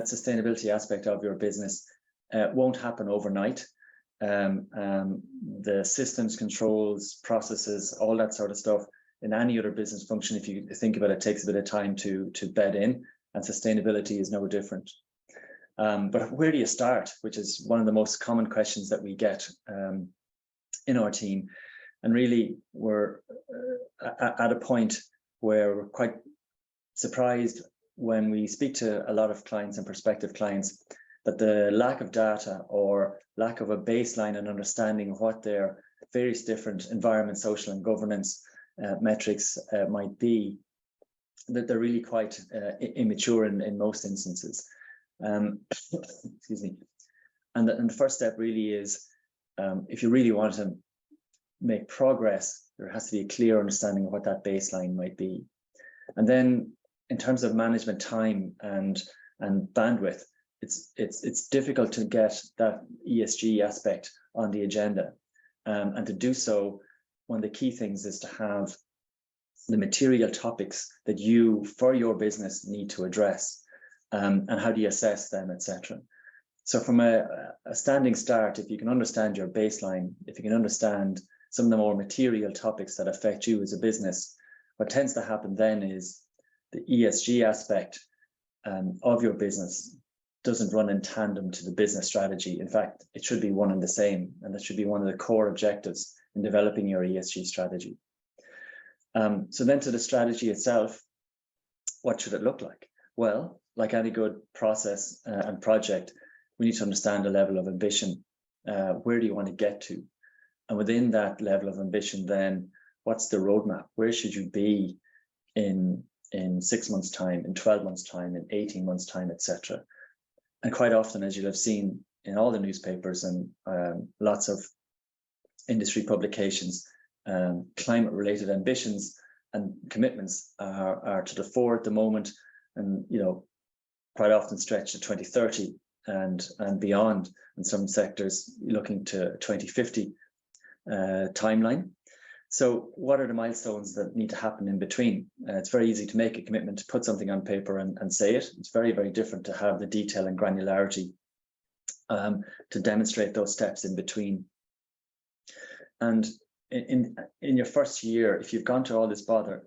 that sustainability aspect of your business won't happen overnight. The systems, controls, processes, all that sort of stuff in any other business function, if you think about it, takes a bit of time to bed in, and sustainability is no different. But where do you start, which is one of the most common questions that we get in our team. And really, we're at a point where we're quite surprised when we speak to a lot of clients and prospective clients that the lack of data or lack of a baseline and understanding of what their various different environment, social and governance metrics might be, that they're really quite immature in most instances. Excuse me. And the first step really is, if you really want to make progress, there has to be a clear understanding of what that baseline might be. And then in terms of management time and bandwidth, it's difficult to get that ESG aspect on the agenda. And to do so, one of the key things is to have the material topics that you, for your business, need to address, and how do you assess them, etc. So from a standing start, if you can understand your baseline, if you can understand some of the more material topics that affect you as a business, what tends to happen then is the ESG aspect of your business doesn't run in tandem to the business strategy. In fact, it should be one and the same, and that should be one of the core objectives in developing your ESG strategy. So then to the strategy itself, what should it look like? Well, like any good process and project, we need to understand the level of ambition. Where do you want to get to? And within that level of ambition, then what's the roadmap? Where should you be in 6 months' time, in 12 months' time, in 18 months' time, etc.? And quite often, as you'll have seen in all the newspapers and lots of industry publications, climate-related ambitions and commitments are to the fore at the moment, and quite often stretch to 2030 and beyond. In some sectors, looking to 2050 timeline. So what are the milestones that need to happen in between? It's very easy to make a commitment, to put something on paper and say it. It's very, very different to have the detail and granularity to demonstrate those steps in between. And in your first year, if you've gone to all this bother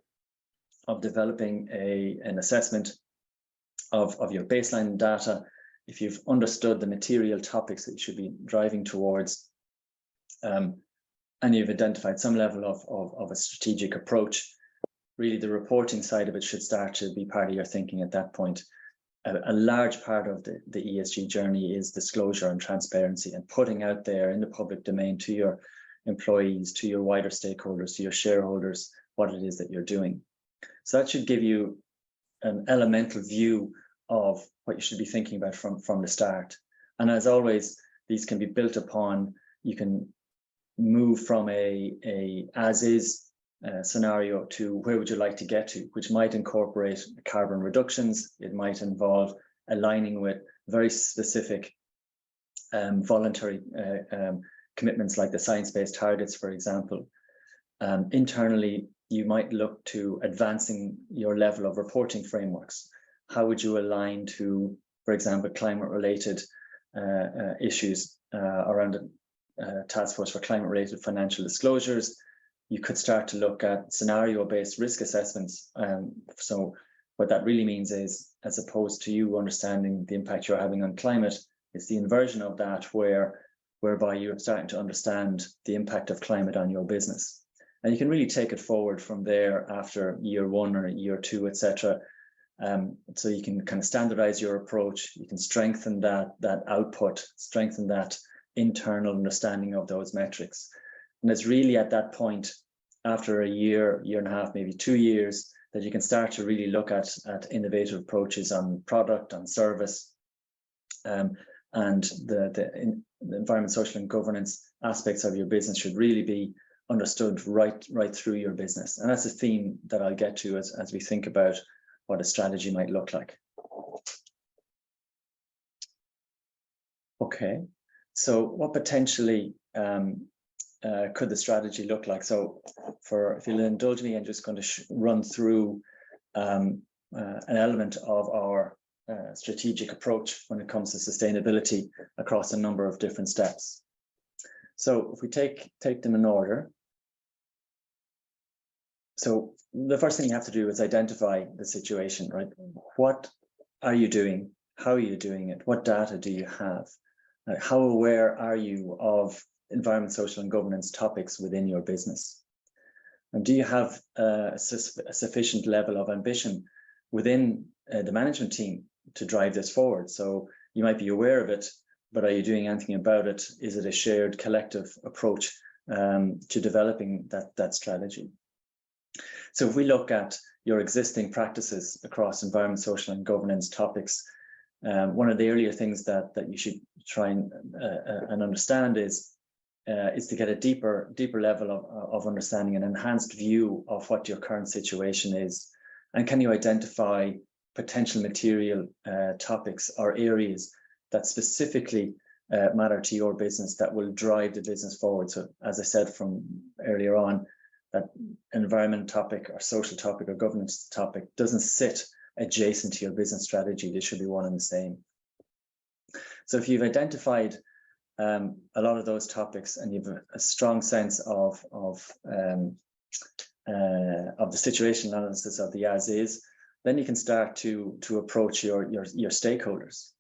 of developing an assessment of your baseline data, if you've understood the material topics that you should be driving towards, and you've identified some level of a strategic approach, really the reporting side of it should start to be part of your thinking at that point. A large part of the ESG journey is disclosure and transparency, and putting out there in the public domain to your employees, to your wider stakeholders, to your shareholders, what it is that you're doing. So that should give you an elemental view of what you should be thinking about from the start. And as always, these can be built upon. You can move from a as-is scenario to where would you like to get to, which might incorporate carbon reductions. It might involve aligning with very specific voluntary commitments like the science-based targets, for example. Internally, you might look to advancing your level of reporting frameworks. How would you align to, for example, climate-related issues around a task force for climate-related financial disclosures? You could start to look at scenario-based risk assessments. So what that really means is, as opposed to you understanding the impact you're having on climate, it's the inversion of that whereby you're starting to understand the impact of climate on your business. And you can really take it forward from there after year 1 or year 2, etc. So you can kind of standardize your approach. You can strengthen that output, strengthen that internal understanding of those metrics. And it's really at that point, after a year, year and a half, maybe 2 years, that you can start to really look at innovative approaches on product, on service, and the environment, social and governance aspects of your business should really be understood right through your business. And that's a theme that I'll get to as we think about what a strategy might look like. Okay, so what potentially could the strategy look like? So if you'll indulge me, I'm just going to run through an element of our strategic approach when it comes to sustainability across a number of different steps. So if we take them in order. So the first thing you have to do is identify the situation, right? What are you doing? How are you doing it? What data do you have? How aware are you of environment, social, and governance topics within your business? And do you have a sufficient level of ambition within the management team to drive this forward? So you might be aware of it, but are you doing anything about it? Is it a shared collective approach to developing that strategy? So if we look at your existing practices across environment, social, and governance topics, one of the earlier things that you should try and understand is to get a deeper level of understanding, an enhanced view of what your current situation is, and can you identify potential material topics or areas that specifically matter to your business that will drive the business forward. So as I said from earlier on, that environment topic or social topic or governance topic doesn't sit adjacent to your business strategy. They should be one and the same. So if you've identified a lot of those topics and you've a strong sense of the situation analysis of the as is, then you can start to approach your stakeholders.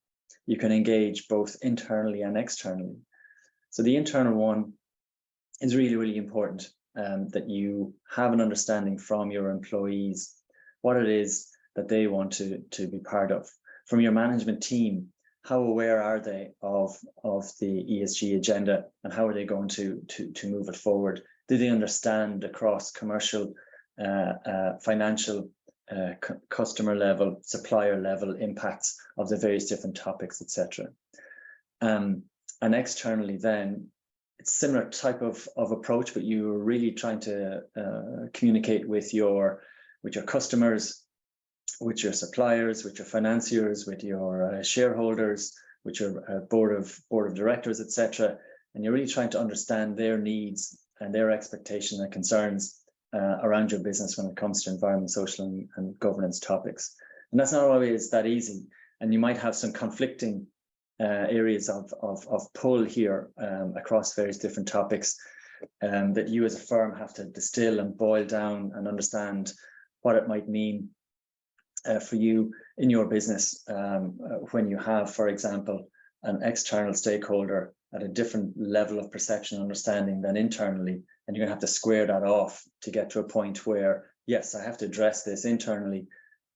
You can engage both internally and externally. So the internal one is really, really important, that you have an understanding from your employees what it is that they want to be part of. From your management team, how aware are they of the ESG agenda and how are they going to move it forward? Do they understand across commercial, financial, customer level, supplier level impacts of the various different topics, etc. And externally then, it's similar type of approach, but you're really trying to communicate with your customers, with your suppliers, with your financiers, with your shareholders, with your board of directors, etc. And you're really trying to understand their needs and their expectations and concerns around your business when it comes to environment, social, and governance topics. And that's not always that easy. And you might have some conflicting areas of pull here across various different topics that you as a firm have to distill and boil down and understand what it might mean for you in your business when you have, for example, an external stakeholder at a different level of perception and understanding than internally, and you're going to have to square that off to get to a point where, yes, I have to address this externally,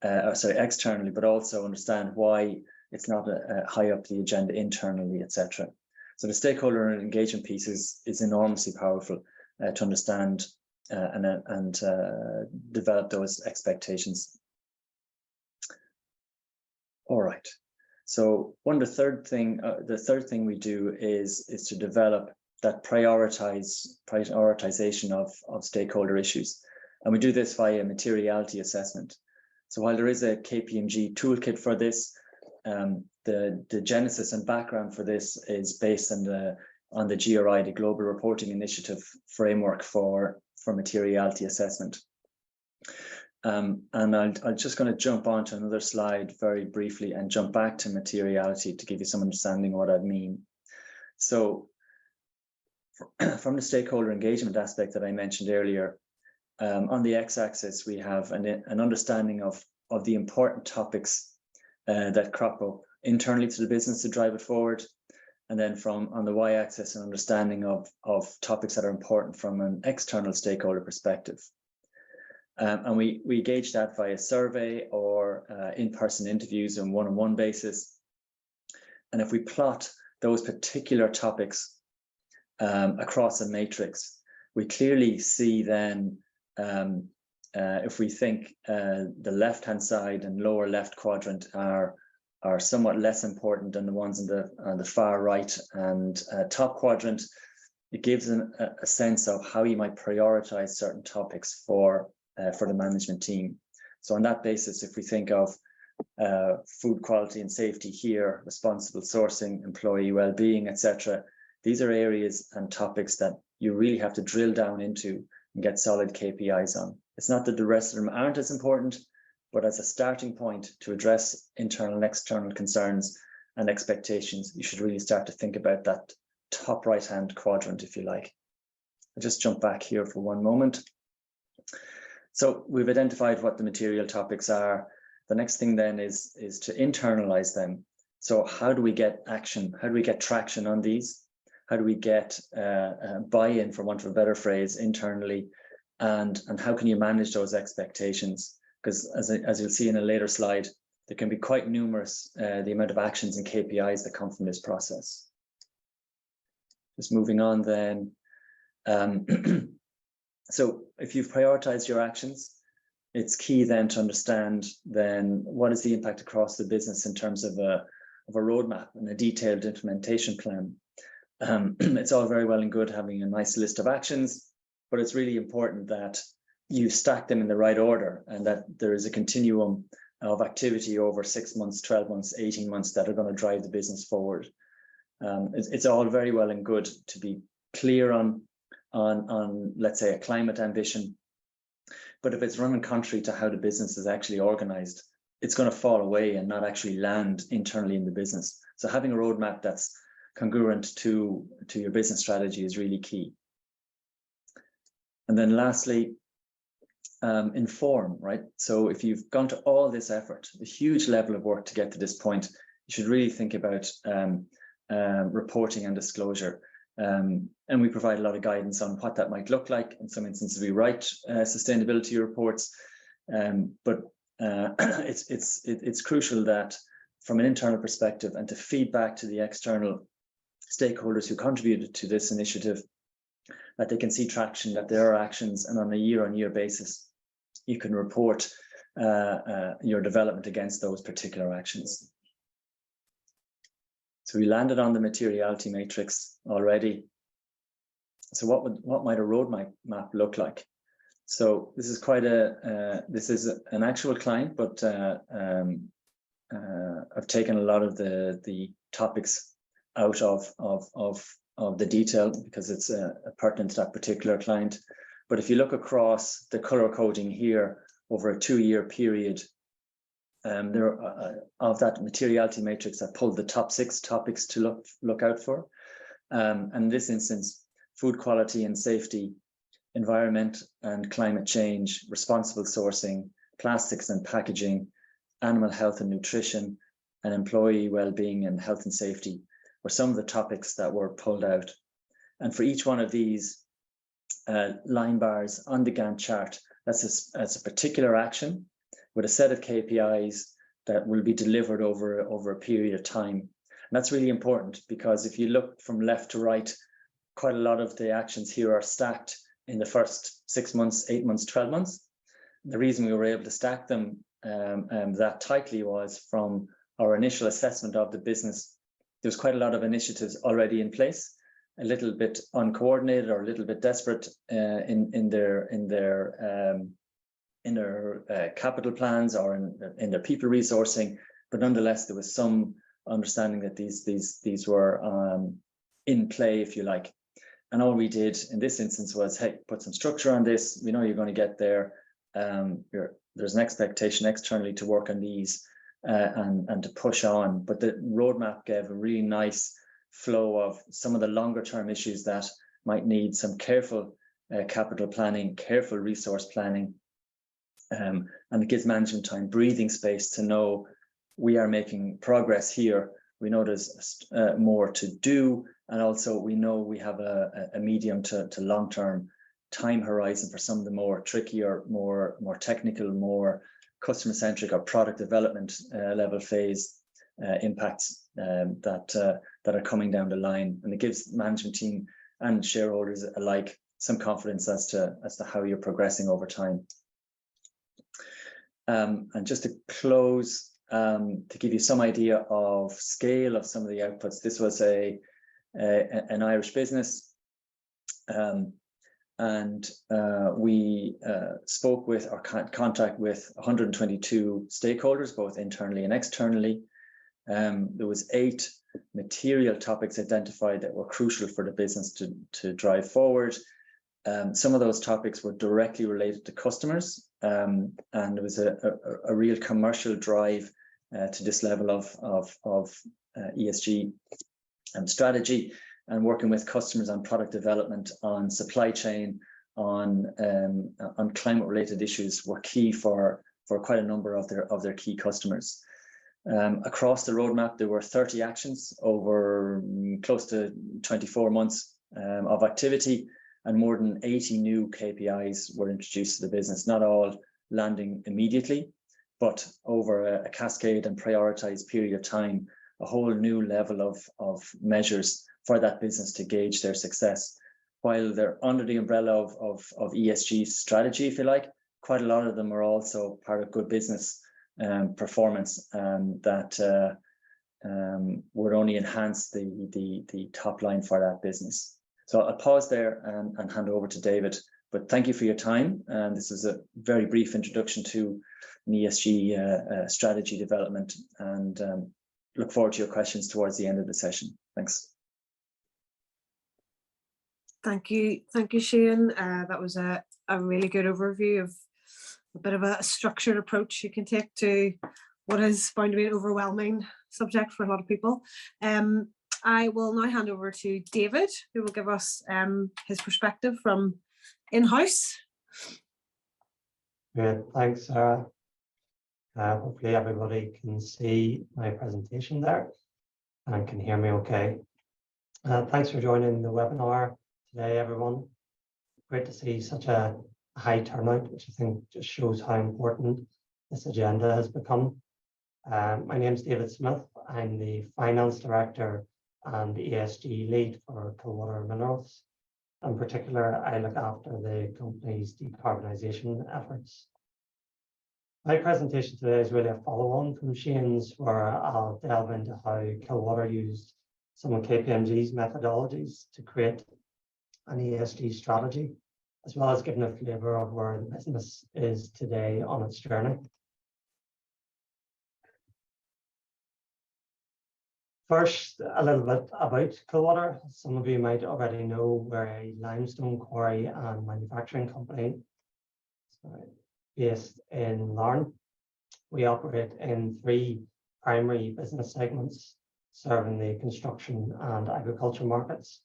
but also understand why it's not high up the agenda internally, etc. So the stakeholder engagement piece is enormously powerful to understand and develop those expectations. All right. So the third thing we do is to develop that prioritization of stakeholder issues, and we do this via materiality assessment. So while there is a KPMG toolkit for this, the genesis and background for this is based on the GRI, the Global Reporting Initiative framework for materiality assessment. And I'm just going to jump on to another slide very briefly and jump back to materiality to give you some understanding of what I mean. So from the stakeholder engagement aspect that I mentioned earlier, on the x-axis, we have an understanding of the important topics that crop up internally to the business to drive it forward. And then on the y-axis, an understanding of topics that are important from an external stakeholder perspective. And we gauge that via survey or in-person interviews on one-on-one basis. And if we plot those particular topics across a matrix, we clearly see then, if we think the left-hand side and lower left quadrant are somewhat less important than the ones on the far right and top quadrant, it gives a sense of how you might prioritize certain topics for the management team. So on that basis, if we think of food quality and safety here, responsible sourcing, employee well-being, etc., these are areas and topics that you really have to drill down into and get solid KPIs on. It's not that the rest of them aren't as important, but as a starting point to address internal and external concerns and expectations, you should really start to think about that top right-hand quadrant, if you like. I'll just jump back here for one moment. So we've identified what the material topics are. The next thing then is to internalize them. So how do we get action? How do we get traction on these? How do we get buy-in, for want of a better phrase, internally? And how can you manage those expectations? Because as you'll see in a later slide, there can be quite numerous, the amount of actions and KPIs that come from this process. Just moving on then. So if you've prioritized your actions, it's key then to understand then what is the impact across the business in terms of a roadmap and a detailed implementation plan. It's all very well and good having a nice list of actions, but it's really important that you stack them in the right order and that there is a continuum of activity over 6 months, 12 months, 18 months that are going to drive the business forward. It's all very well and good to be clear on let's say a climate ambition, but if it's running contrary to how the business is actually organized, it's going to fall away and not actually land internally in the business. So having a roadmap that's congruent to your business strategy is really key. And then lastly, inform, right? So if you've gone to all this effort, a huge level of work to get to this point, you should really think about reporting and disclosure. And we provide a lot of guidance on what that might look like. In some instances, we write sustainability reports, but it's crucial that from an internal perspective and to feed back to the external stakeholders who contributed to this initiative, that they can see traction, that there are actions, and on a year-on-year basis, you can report your development against those particular actions. So we landed on the materiality matrix already. So what might a roadmap look like? So this is quite this is an actual client, but I've taken a lot of the topics out of the detail because it's pertinent to that particular client. But if you look across the color coding here over a 2-year period, there of that materiality matrix, I pulled the top 6 topics to look out for. And in this instance, food quality and safety, environment and climate change, responsible sourcing, plastics and packaging, animal health and nutrition, and employee well-being and health and safety were some of the topics that were pulled out. And for each one of these line bars on the Gantt chart, that's a particular action with a set of KPIs that will be delivered over a period of time. And that's really important because if you look from left to right, quite a lot of the actions here are stacked in the first 6 months, 8 months, 12 months. The reason we were able to stack them that tightly was from our initial assessment of the business. There's quite a lot of initiatives already in place, a little bit uncoordinated or a little bit desperate in their capital plans or in their people resourcing, but nonetheless there was some understanding that these were in play, if you like. And all we did in this instance was, hey, put some structure on this. We know you're going to get there. There's an expectation externally to work on these and to push on. But the roadmap gave a really nice flow of some of the longer term issues that might need some careful capital planning, careful resource planning. And it gives management time, breathing space to know we are making progress here. We know there's more to do. And also we know we have a medium to long-term time horizon for some of the more trickier, more technical, more customer-centric or product development level phase impacts that are coming down the line. And it gives management team and shareholders alike some confidence as to how you're progressing over time. And just to close, to give you some idea of scale of some of the outputs, this was an Irish business, and we spoke with or contact with 122 stakeholders, both internally and externally. There was 8 material topics identified that were crucial for the business to drive forward. Some of those topics were directly related to customers, and there was a real commercial drive to this level of ESG strategy, and working with customers on product development, on supply chain, on climate related issues were key for quite a number of their key customers. Across the roadmap, there were 30 actions over close to 24 months of activity, and more than 80 new KPIs were introduced to the business, not all landing immediately, but over a cascade and prioritized period of time, a whole new level of measures for that business to gauge their success. While they're under the umbrella of ESG strategy, if you like, quite a lot of them are also part of good business performance that would only enhance the top line for that business. So I'll pause there and hand over to David. But thank you for your time. And this is a very brief introduction to an ESG strategy development, and look forward to your questions towards the end of the session. Thanks. Thank you, Shane. That was a really good overview of a bit of a structured approach you can take to what is bound to be an overwhelming subject for a lot of people. I will now hand over to David, who will give us his perspective from in-house. Great, thanks, Sarah. Hopefully everybody can see my presentation there and can hear me okay. Thanks for joining the webinar today, everyone. Great to see such a high turnout, which I think just shows how important this agenda has become. My name is David Smith. I'm the Finance Director and ESG Lead for Kilwaughter Minerals. In particular, I look after the company's decarbonisation efforts. My presentation today is really a follow-on from Shane's, where I'll delve into how Kilwaughter used some of KPMG's methodologies to create an ESG strategy, as well as giving a flavour of where the business is today on its journey. First, a little bit about Kilwaughter. Some of you might already know we're a limestone quarry and manufacturing company based in Larne. We operate in 3 primary business segments, serving the construction and agriculture markets.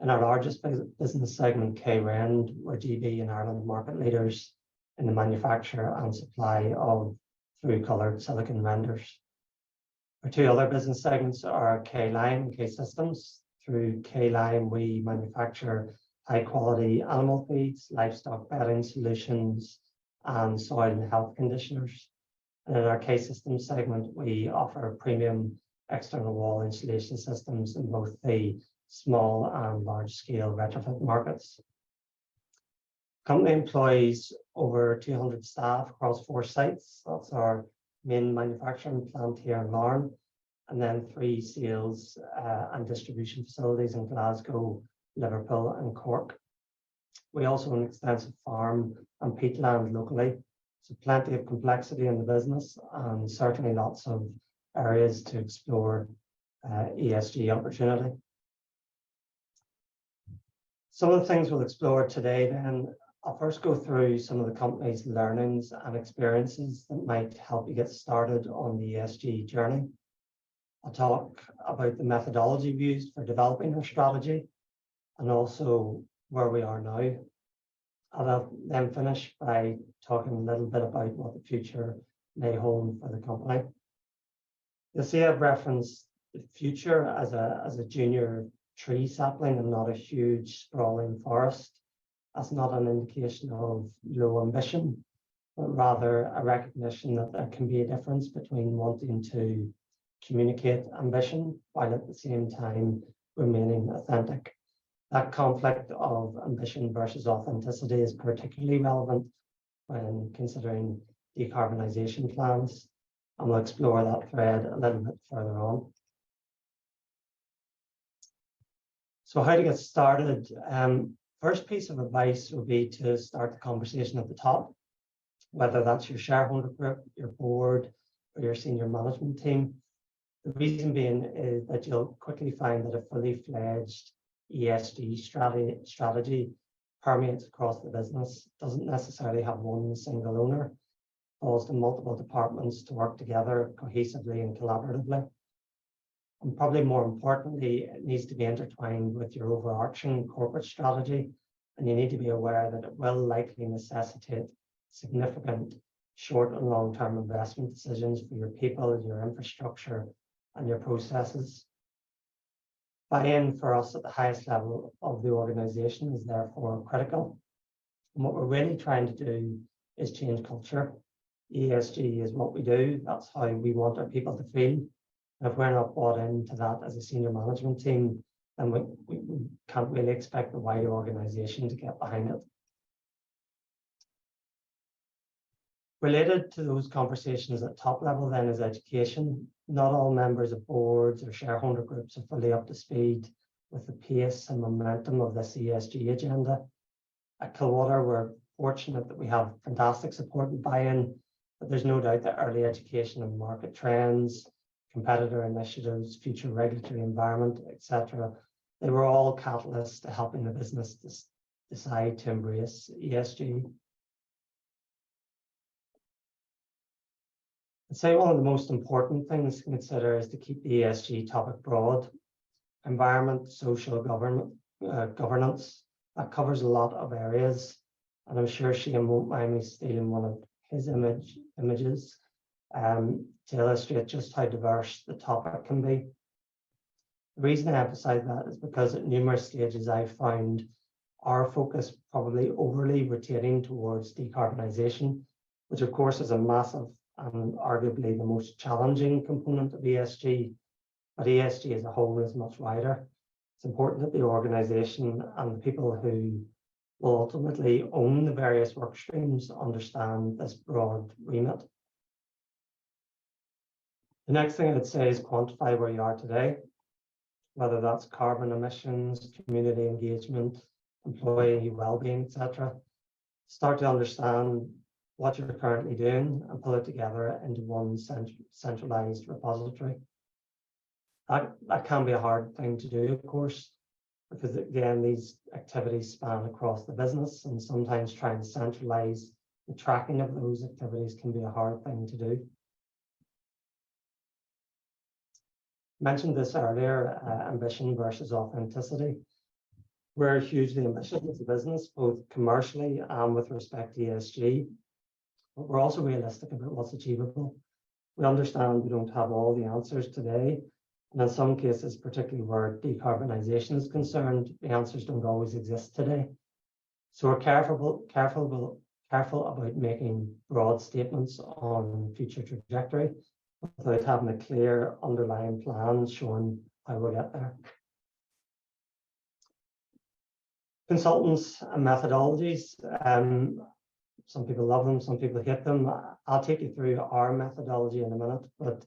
In our largest business segment, K-Rend, we're GB and Ireland market leaders in the manufacture and supply of through-coloured silicon renders. Our 2 other business segments are K-Lime and K-Systems. Through K-Lime, we manufacture high-quality animal feeds, livestock bedding solutions, and soil and health conditioners. And in our K-Systems segment, we offer premium external wall insulation systems in both the small and large-scale retrofit markets. The company employs over 200 staff across 4 sites. That's our main manufacturing plant here in Larne, and then 3 sales and distribution facilities in Glasgow, Liverpool and Cork. We also own an extensive farm and peatland locally, so plenty of complexity in the business and certainly lots of areas to explore ESG opportunity. Some of the things we'll explore today then, I'll first go through some of the company's learnings and experiences that might help you get started on the ESG journey. I'll talk about the methodology we used for developing our strategy and also where we are now. I'll then finish by talking a little bit about what the future may hold for the company. You'll see I've referenced the future as a junior tree sapling and not a huge sprawling forest. That's not an indication of low ambition, but rather a recognition that there can be a difference between wanting to communicate ambition while at the same time remaining authentic. That conflict of ambition versus authenticity is particularly relevant when considering decarbonisation plans, and we'll explore that thread a little bit further on. So how to get started? First piece of advice would be to start the conversation at the top, whether that's your shareholder group, your board, or your senior management team. The reason being is that you'll quickly find that a fully fledged ESG strategy permeates across the business, doesn't necessarily have one single owner, falls to multiple departments to work together cohesively and collaboratively. And probably more importantly, it needs to be intertwined with your overarching corporate strategy, and you need to be aware that it will likely necessitate significant short and long-term investment decisions for your people, your infrastructure, and your processes. Buy-in for us at the highest level of the organization is therefore critical. And what we're really trying to do is change culture. ESG is what we do. That's how we want our people to feel. And if we're not bought into that as a senior management team, then we can't really expect the wider organization to get behind it. Related to those conversations at top level then is education. Not all members of boards or shareholder groups are fully up to speed with the pace and momentum of this ESG agenda. At Kilwaughter, we're fortunate that we have fantastic support and buy-in, but there's no doubt that early education and market trends, competitor initiatives, future regulatory environment, etc., they were all catalysts to helping the business decide to embrace ESG. I'd say one of the most important things to consider is to keep the ESG topic broad. Environment, social governance, that covers a lot of areas. And I'm sure Shane won't mind me stealing one of his images to illustrate just how diverse the topic can be. The reason I emphasize that is because at numerous stages I've found our focus probably overly rotating towards decarbonisation, which of course is a massive and arguably the most challenging component of ESG, but ESG as a whole is much wider. It's important that the organisation and the people who will ultimately own the various work streams understand this broad remit. The next thing I'd say is quantify where you are today, whether that's carbon emissions, community engagement, employee well-being, etc. Start to understand what you're currently doing and pull it together into one centralized repository. That can be a hard thing to do, of course, because again, these activities span across the business, and sometimes trying to centralize the tracking of those activities can be a hard thing to do. Mentioned this earlier, ambition versus authenticity. We're hugely ambitious as a business, both commercially and with respect to ESG. But we're also realistic about what's achievable. We understand we don't have all the answers today, and in some cases, particularly where decarbonisation is concerned, the answers don't always exist today. So we're careful about making broad statements on future trajectory without having a clear underlying plan showing how we'll get there. Consultants and methodologies. Some people love them, some people hate them. I'll take you through our methodology in a minute, but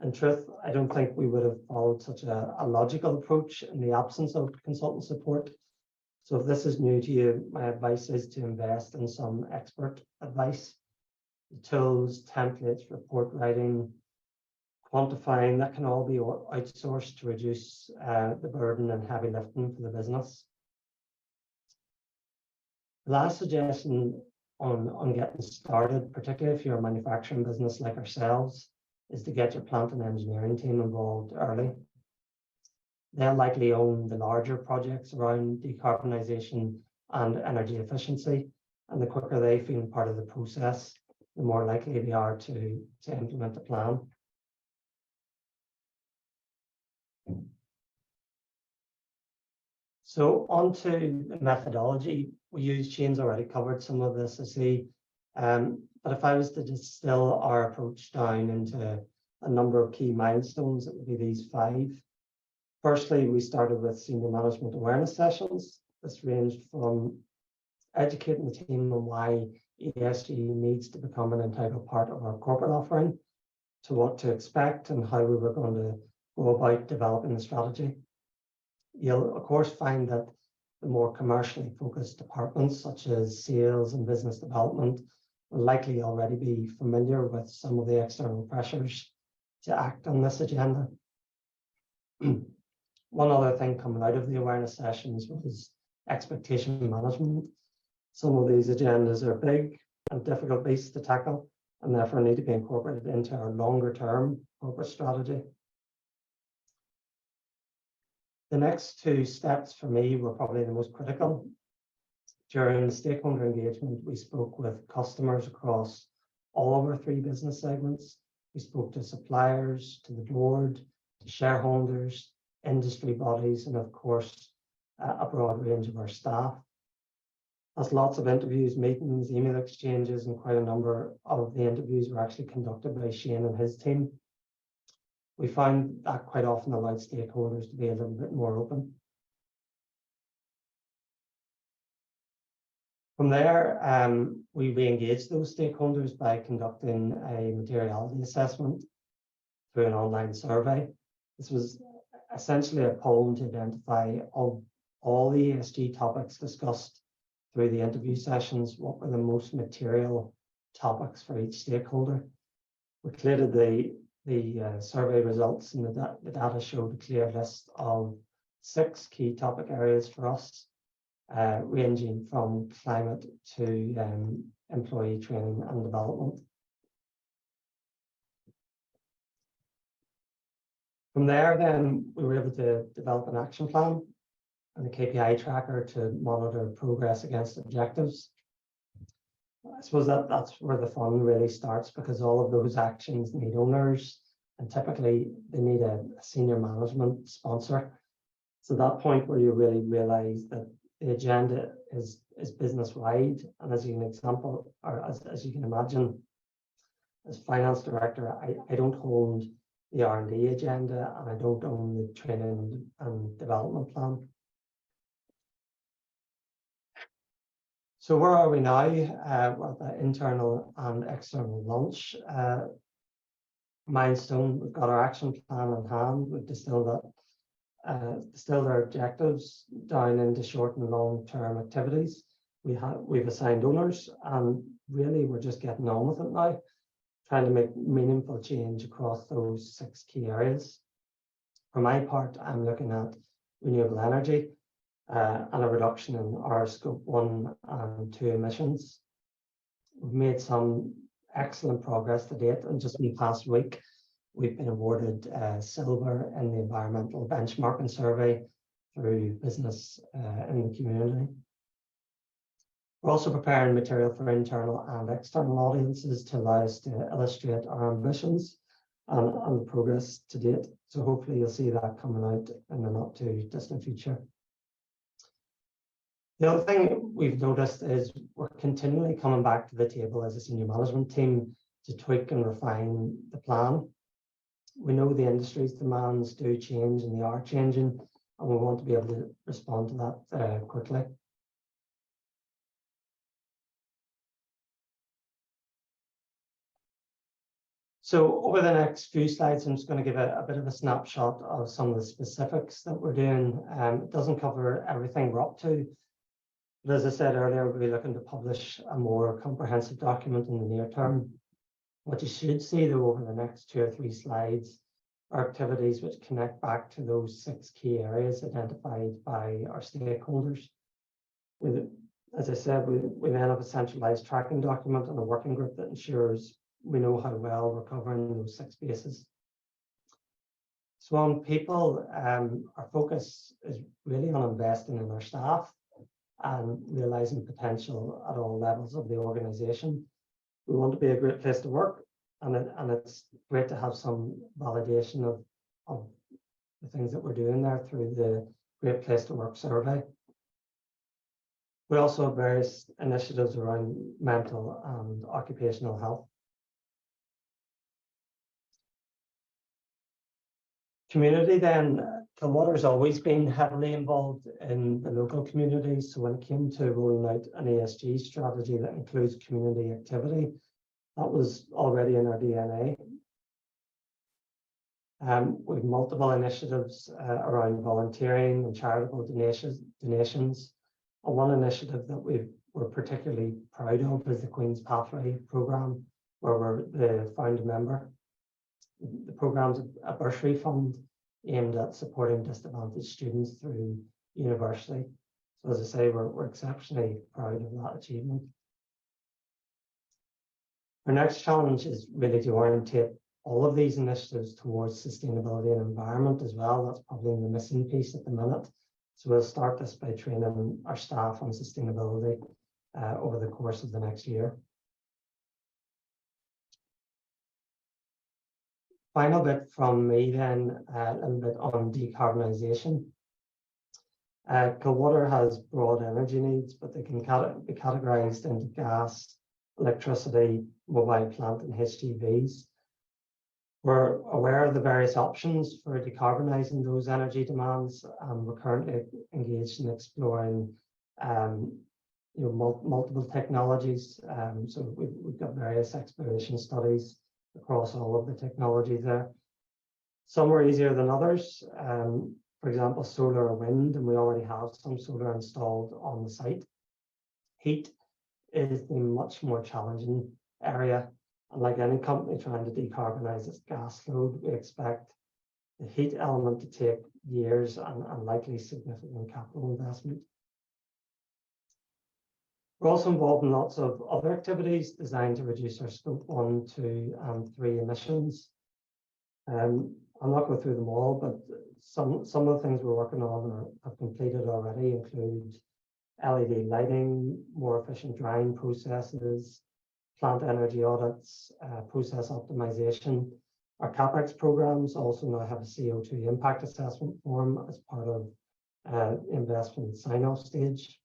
in truth, I don't think we would have followed such a logical approach in the absence of consultant support. So if this is new to you, my advice is to invest in some expert advice. The tools, templates, report writing, quantifying, that can all be outsourced to reduce the burden and heavy lifting for the business. The last suggestion on getting started, particularly if you're a manufacturing business like ourselves, is to get your plant and engineering team involved early. They'll likely own the larger projects around decarbonisation and energy efficiency, and the quicker they feel part of the process, the more likely they are to implement the plan. So on to the methodology. We use, Shane's already covered some of this, I see. But if I was to distill our approach down into a number of key milestones, it would be these 5. Firstly, we started with senior management awareness sessions. This ranged from educating the team on why ESG needs to become an integral part of our corporate offering, to what to expect and how we were going to go about developing the strategy. You'll, of course, find that the more commercially focused departments, such as sales and business development, will likely already be familiar with some of the external pressures to act on this agenda. One other thing coming out of the awareness sessions was expectation management. Some of these agendas are big and difficult beasts to tackle, and therefore need to be incorporated into our longer term corporate strategy. The next two steps for me were probably the most critical. During stakeholder engagement, we spoke with customers across all of our three business segments. We spoke to suppliers, to the board, to shareholders, industry bodies, and of course, a broad range of our staff. That's lots of interviews, meetings, email exchanges, and quite a number of the interviews were actually conducted by Shane and his team. We found that quite often allowed stakeholders to be a little bit more open. From there, we re-engaged those stakeholders by conducting a materiality assessment through an online survey. This was essentially a poll to identify of all the ESG topics discussed through the interview sessions, what were the most material topics for each stakeholder. We collated the survey results, and the data showed a clear list of 6 key topic areas for us, ranging from climate to employee training and development. From there, then, we were able to develop an action plan and a KPI tracker to monitor progress against objectives. I suppose that's where the fun really starts, because all of those actions need owners, and typically they need a senior management sponsor. So that point where you really realize that the agenda is business wide, and as an example, or as you can imagine, as finance director, I don't hold the R&D agenda, and I don't own the training and development plan. So where are we now? We're at the internal and external launch milestone. We've got our action plan in hand. We've distilled our objectives down into short and long-term activities. We've assigned owners, and really we're just getting on with it now, trying to make meaningful change across those 6 key areas. For my part, I'm looking at renewable energy and a reduction in our scope 1 and 2 emissions. We've made some excellent progress to date, and just in the past week, we've been awarded silver in the environmental benchmarking survey through business in the community. We're also preparing material for internal and external audiences to allow us to illustrate our ambitions and the progress to date. So hopefully you'll see that coming out in the not too distant future. The other thing we've noticed is we're continually coming back to the table as a senior management team to tweak and refine the plan. We know the industry's demands do change, and they are changing, and we want to be able to respond to that quickly. So over the next few slides, I'm just going to give a bit of a snapshot of some of the specifics that we're doing. It doesn't cover everything we're up to, but as I said earlier, we'll be looking to publish a more comprehensive document in the near term. What you should see, though, over the next 2 or 3 slides are activities which connect back to those 6 key areas identified by our stakeholders. As I said, we then have a centralized tracking document and a working group that ensures we know how well we're covering those 6 bases. So on people, our focus is really on investing in our staff and realizing potential at all levels of the organization. We want to be a great place to work, and it's great to have some validation of the things that we're doing there through the Great Place to Work survey. We also have various initiatives around mental and occupational health. Community then, Kilwaughter's always been heavily involved in the local community. So when it came to rolling out an ESG strategy that includes community activity, that was already in our DNA. We have multiple initiatives around volunteering and charitable donations. And one initiative that we're particularly proud of is the Queen's Pathway programme, where we're the founder member. The programme's a bursary fund aimed at supporting disadvantaged students through university. So as I say, we're exceptionally proud of that achievement. Our next challenge is really to orientate all of these initiatives towards sustainability and environment as well. That's probably the missing piece at the minute. So we'll start this by training our staff on sustainability over the course of the next year. Final bit from me then, a little bit on decarbonisation. Kilwaughter has broad energy needs, but they can be categorised into gas, electricity, mobile plant and HGVs. We're aware of the various options for decarbonising those energy demands, and we're currently engaged in exploring multiple technologies. So we've got various exploration studies across all of the technologies there. Some are easier than others. For example, solar or wind, and we already have some solar installed on the site. Heat is the much more challenging area. And like any company trying to decarbonise its gas load, we expect the heat element to take years and likely significant capital investment. We're also involved in lots of other activities designed to reduce our scope 1, 2 and 3 emissions. I'll not go through them all, but some of the things we're working on or have completed already include LED lighting, more efficient drying processes, plant energy audits, process optimization. Our CapEx programs also now have a CO2 impact assessment form as part of investment sign-off stage.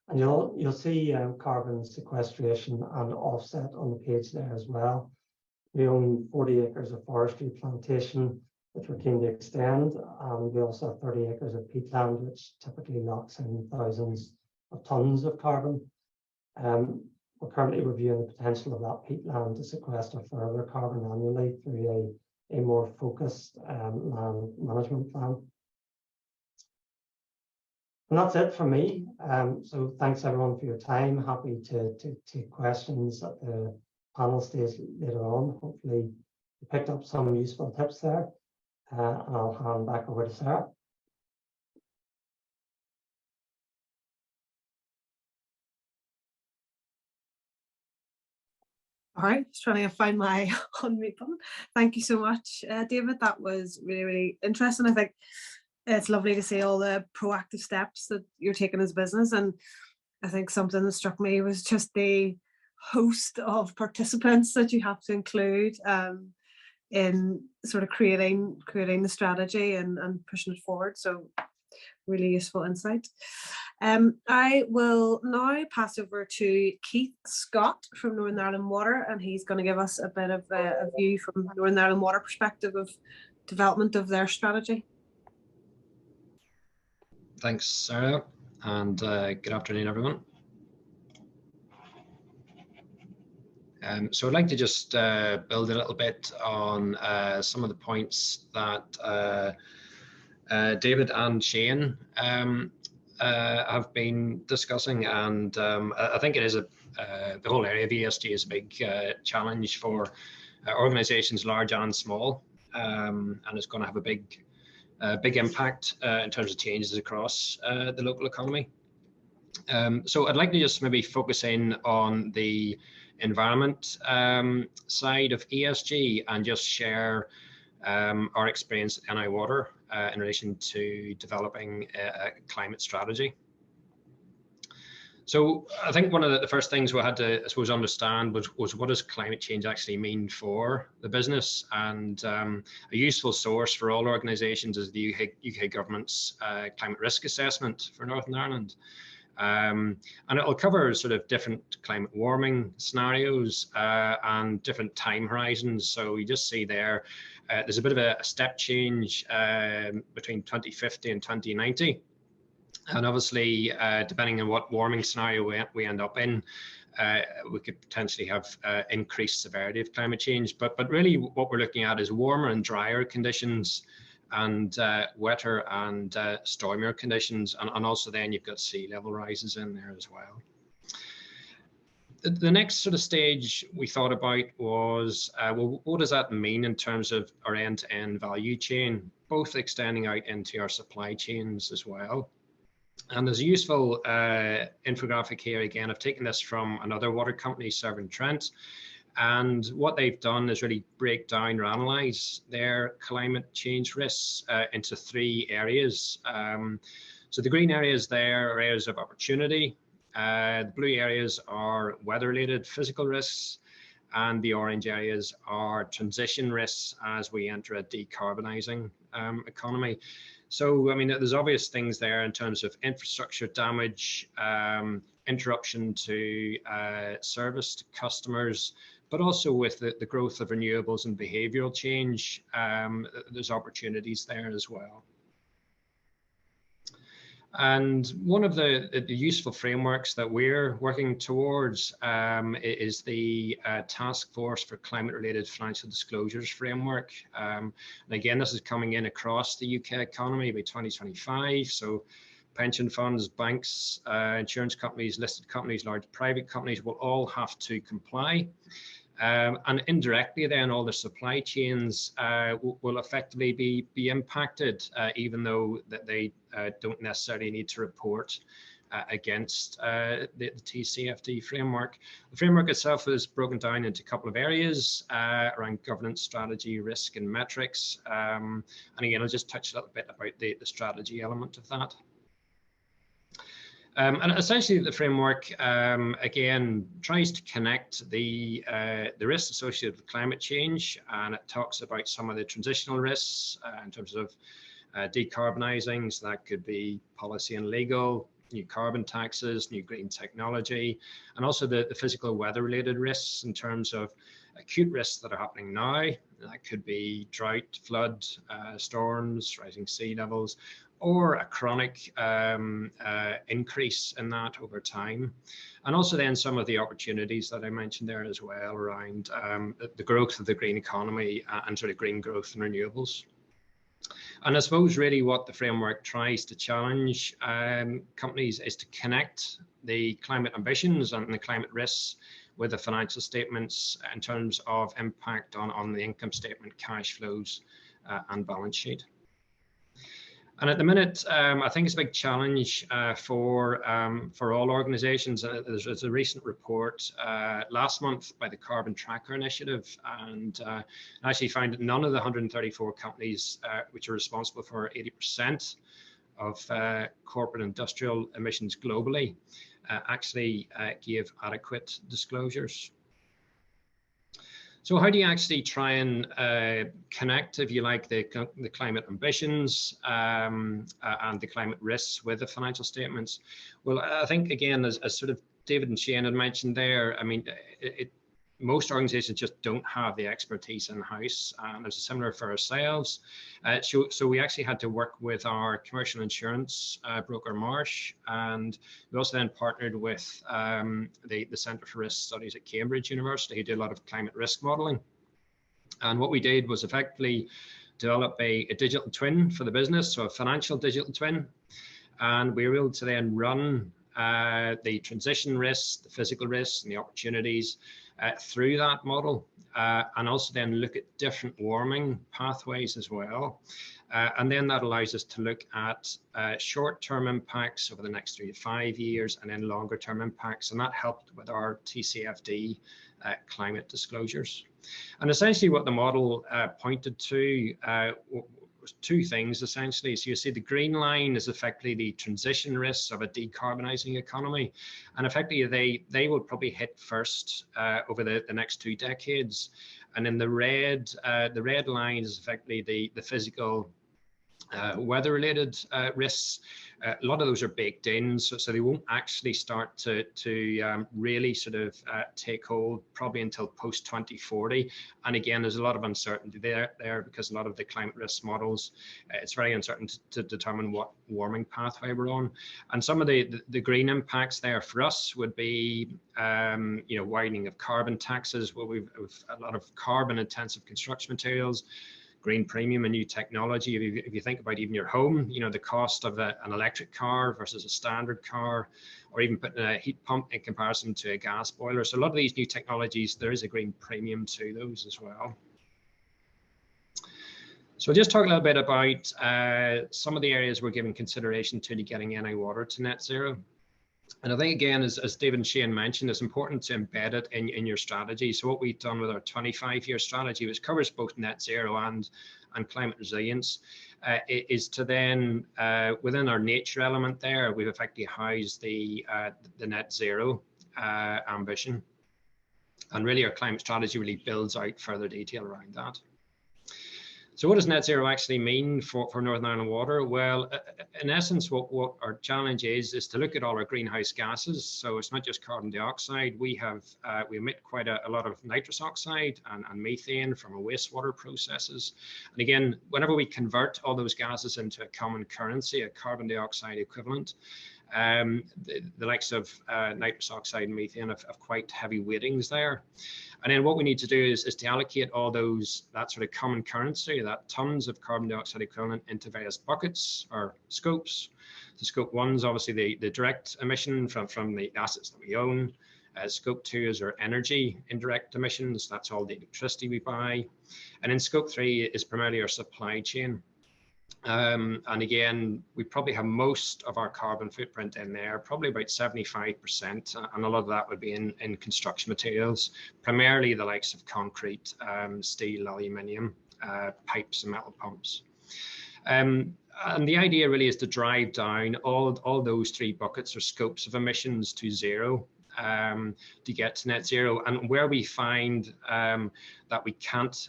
And you'll see carbon sequestration and offset on the page there as well. We own 40 acres of forestry plantation, which we're keen to extend, and we also have 30 acres of peatland, which typically locks in thousands of tons of carbon. We're currently reviewing the potential of that peatland to sequester further carbon annually through a more focused land management plan. And that's it for me. So thanks everyone for your time. Happy to take questions at the panel stage later on. Hopefully you picked up some useful tips there. And I'll hand back over to Sarah. All right, just trying to find my unmute button. Thank you so much, David. That was really, really interesting. I think it's lovely to see all the proactive steps that you're taking as a business. And I think something that struck me was just the host of participants that you have to include in sort of creating the strategy and pushing it forward. So really useful insight. I will now pass over to Keith Scott from Northern Ireland Water, and he's going to give us a bit of a view from Northern Ireland Water perspective of development of their strategy. Thanks, Sarah, and good afternoon, everyone. So I'd like to just build a little bit on some of the points that David and Shane have been discussing, and I think it is the whole area of ESG is a big challenge for organisations large and small, and it's going to have a big impact in terms of changes across the local economy. So I'd like to just maybe focus in on the environment side of ESG and just share our experience at NI Water in relation to developing a climate strategy. So I think one of the first things we had to, I suppose, understand was what does climate change actually mean for the business? And a useful source for all organisations is the UK government's climate risk assessment for Northern Ireland. And it'll cover sort of different climate warming scenarios and different time horizons. So you just see there, there's a bit of a step change between 2050 and 2090. And obviously, depending on what warming scenario we end up in, we could potentially have increased severity of climate change. But really what we're looking at is warmer and drier conditions, and wetter and stormier conditions, and also then you've got sea level rises in there as well. The next sort of stage we thought about was, well, what does that mean in terms of our end-to-end value chain, both extending out into our supply chains as well? And there's a useful infographic here. Again, I've taken this from another water company, Severn Trent. And what they've done is really break down or analyze their climate change risks into 3 areas. So the green areas there are areas of opportunity. The blue areas are weather-related physical risks, and the orange areas are transition risks as we enter a decarbonising economy. So, I mean, there's obvious things there in terms of infrastructure damage, interruption to service to customers, but also with the growth of renewables and behavioural change, there's opportunities there as well. And one of the useful frameworks that we're working towards is the Task Force for Climate-Related Financial Disclosures framework. And again, this is coming in across the UK economy by 2025. So pension funds, banks, insurance companies, listed companies, large private companies will all have to comply. And indirectly then all the supply chains will effectively be impacted, even though that they don't necessarily need to report against the TCFD framework. The framework itself is broken down into a couple of areas around governance, strategy, risk and metrics. And again, I'll just touch a little bit about the strategy element of that. And essentially the framework, again, tries to connect the risks associated with climate change, and it talks about some of the transitional risks in terms of decarbonising. So that could be policy and legal, new carbon taxes, new green technology, and also the physical weather-related risks in terms of acute risks that are happening now. That could be drought, flood, storms, rising sea levels, or a chronic increase in that over time. And also then some of the opportunities that I mentioned there as well around the growth of the green economy and sort of green growth and renewables. And I suppose really what the framework tries to challenge companies is to connect the climate ambitions and the climate risks with the financial statements in terms of impact on the income statement, cash flows and balance sheet. And at the minute, I think it's a big challenge for all organisations. There's a recent report last month by the Carbon Tracker Initiative, and I actually found that none of the 134 companies which are responsible for 80% of corporate industrial emissions globally actually give adequate disclosures. So how do you actually try and connect, if you like, the climate ambitions and the climate risks with the financial statements? Well, I think, again, as sort of David and Shane had mentioned there, I mean, most organizations just don't have the expertise in-house. There's a similar for ourselves. So we actually had to work with our commercial insurance broker, Marsh, and we also then partnered with the Centre for Risk Studies at Cambridge University, who did a lot of climate risk modelling. And what we did was effectively develop a digital twin for the business, so a financial digital twin. And we were able to then run the transition risks, the physical risks and the opportunities through that model, and also then look at different warming pathways as well. And then that allows us to look at short-term impacts over the next 3 to 5 years, and then longer-term impacts. And that helped with our TCFD climate disclosures. And essentially what the model pointed to was 2 things essentially. So you see the green line is effectively the transition risks of a decarbonising economy, and effectively they will probably hit first over the next 2 decades. And then the red line is effectively the physical weather-related risks. A lot of those are baked in, so they won't actually start to really sort of take hold probably until post 2040. And again, there's a lot of uncertainty there because a lot of the climate risk models, it's very uncertain to determine what warming pathway we're on. And some of the green impacts there for us would be, widening of carbon taxes. Well, we've a lot of carbon-intensive construction materials, green premium and new technology. If you think about even your home, the cost of an electric car versus a standard car, or even putting a heat pump in comparison to a gas boiler. So a lot of these new technologies, there is a green premium to those as well. So I'll just talk a little bit about some of the areas we're giving consideration to getting NI Water to net zero. And I think, again, as David and Shane mentioned, it's important to embed it in your strategy. So what we've done with our 25-year strategy, which covers both net zero and climate resilience, is to then, within our nature element there, we've effectively housed the net zero ambition. And really, our climate strategy really builds out further detail around that. So what does net zero actually mean for Northern Ireland Water? Well, in essence, what our challenge is to look at all our greenhouse gases. So it's not just carbon dioxide. We emit quite a lot of nitrous oxide and methane from our wastewater processes. And again, whenever we convert all those gases into a common currency, a carbon dioxide equivalent, the likes of nitrous oxide and methane have quite heavy weightings there. And then what we need to do is to allocate all that sort of common currency, that tons of carbon dioxide equivalent, into various buckets or scopes. So scope 1 is obviously the direct emission from the assets that we own. Scope 2 is our energy indirect emissions. That's all the electricity we buy. And then scope 3 is primarily our supply chain. And again, we probably have most of our carbon footprint in there, probably about 75%, and a lot of that would be in construction materials, primarily the likes of concrete, steel, aluminium, pipes and metal pumps. And the idea really is to drive down all those 3 buckets or scopes of emissions to zero. To get to net zero, and where we find that we can't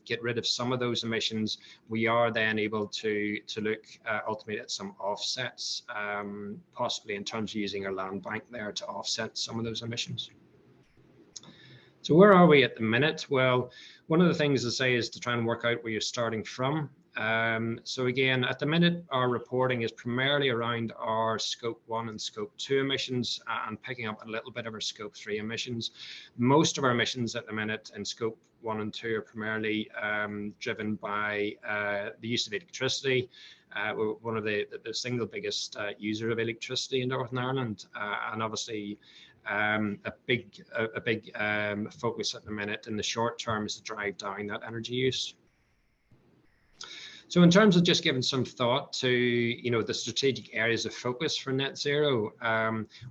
get rid of some of those emissions, we are then able to look ultimately at some offsets, possibly in terms of using our land bank there to offset some of those emissions. So where are we at the minute? Well, one of the things to say is to try and work out where you're starting from. So again, at the minute, our reporting is primarily around our scope 1 and scope 2 emissions and picking up a little bit of our scope 3 emissions. Most of our emissions at the minute in scope 1 and 2 are primarily driven by the use of electricity. We're one of the single biggest user of electricity in Northern Ireland, and obviously a big focus at the minute in the short term is to drive down that energy use. So in terms of just giving some thought to, the strategic areas of focus for net zero,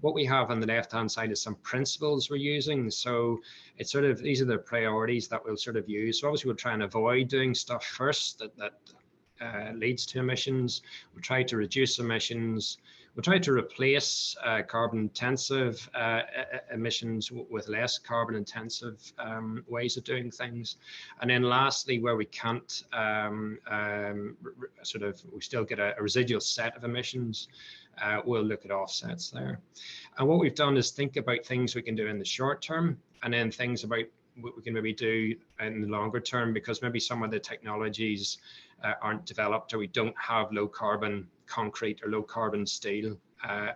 what we have on the left-hand side is some principles we're using. So it's sort of, these are the priorities that we'll sort of use. So obviously we'll try and avoid doing stuff first that leads to emissions. We'll try to reduce emissions. We'll try to replace carbon-intensive emissions with less carbon-intensive ways of doing things. And then lastly, where we can't, we still get a residual set of emissions, we'll look at offsets there. And what we've done is think about things we can do in the short term, and then things about what we can maybe do in the longer term, because maybe some of the technologies aren't developed, or we don't have low carbon concrete or low carbon steel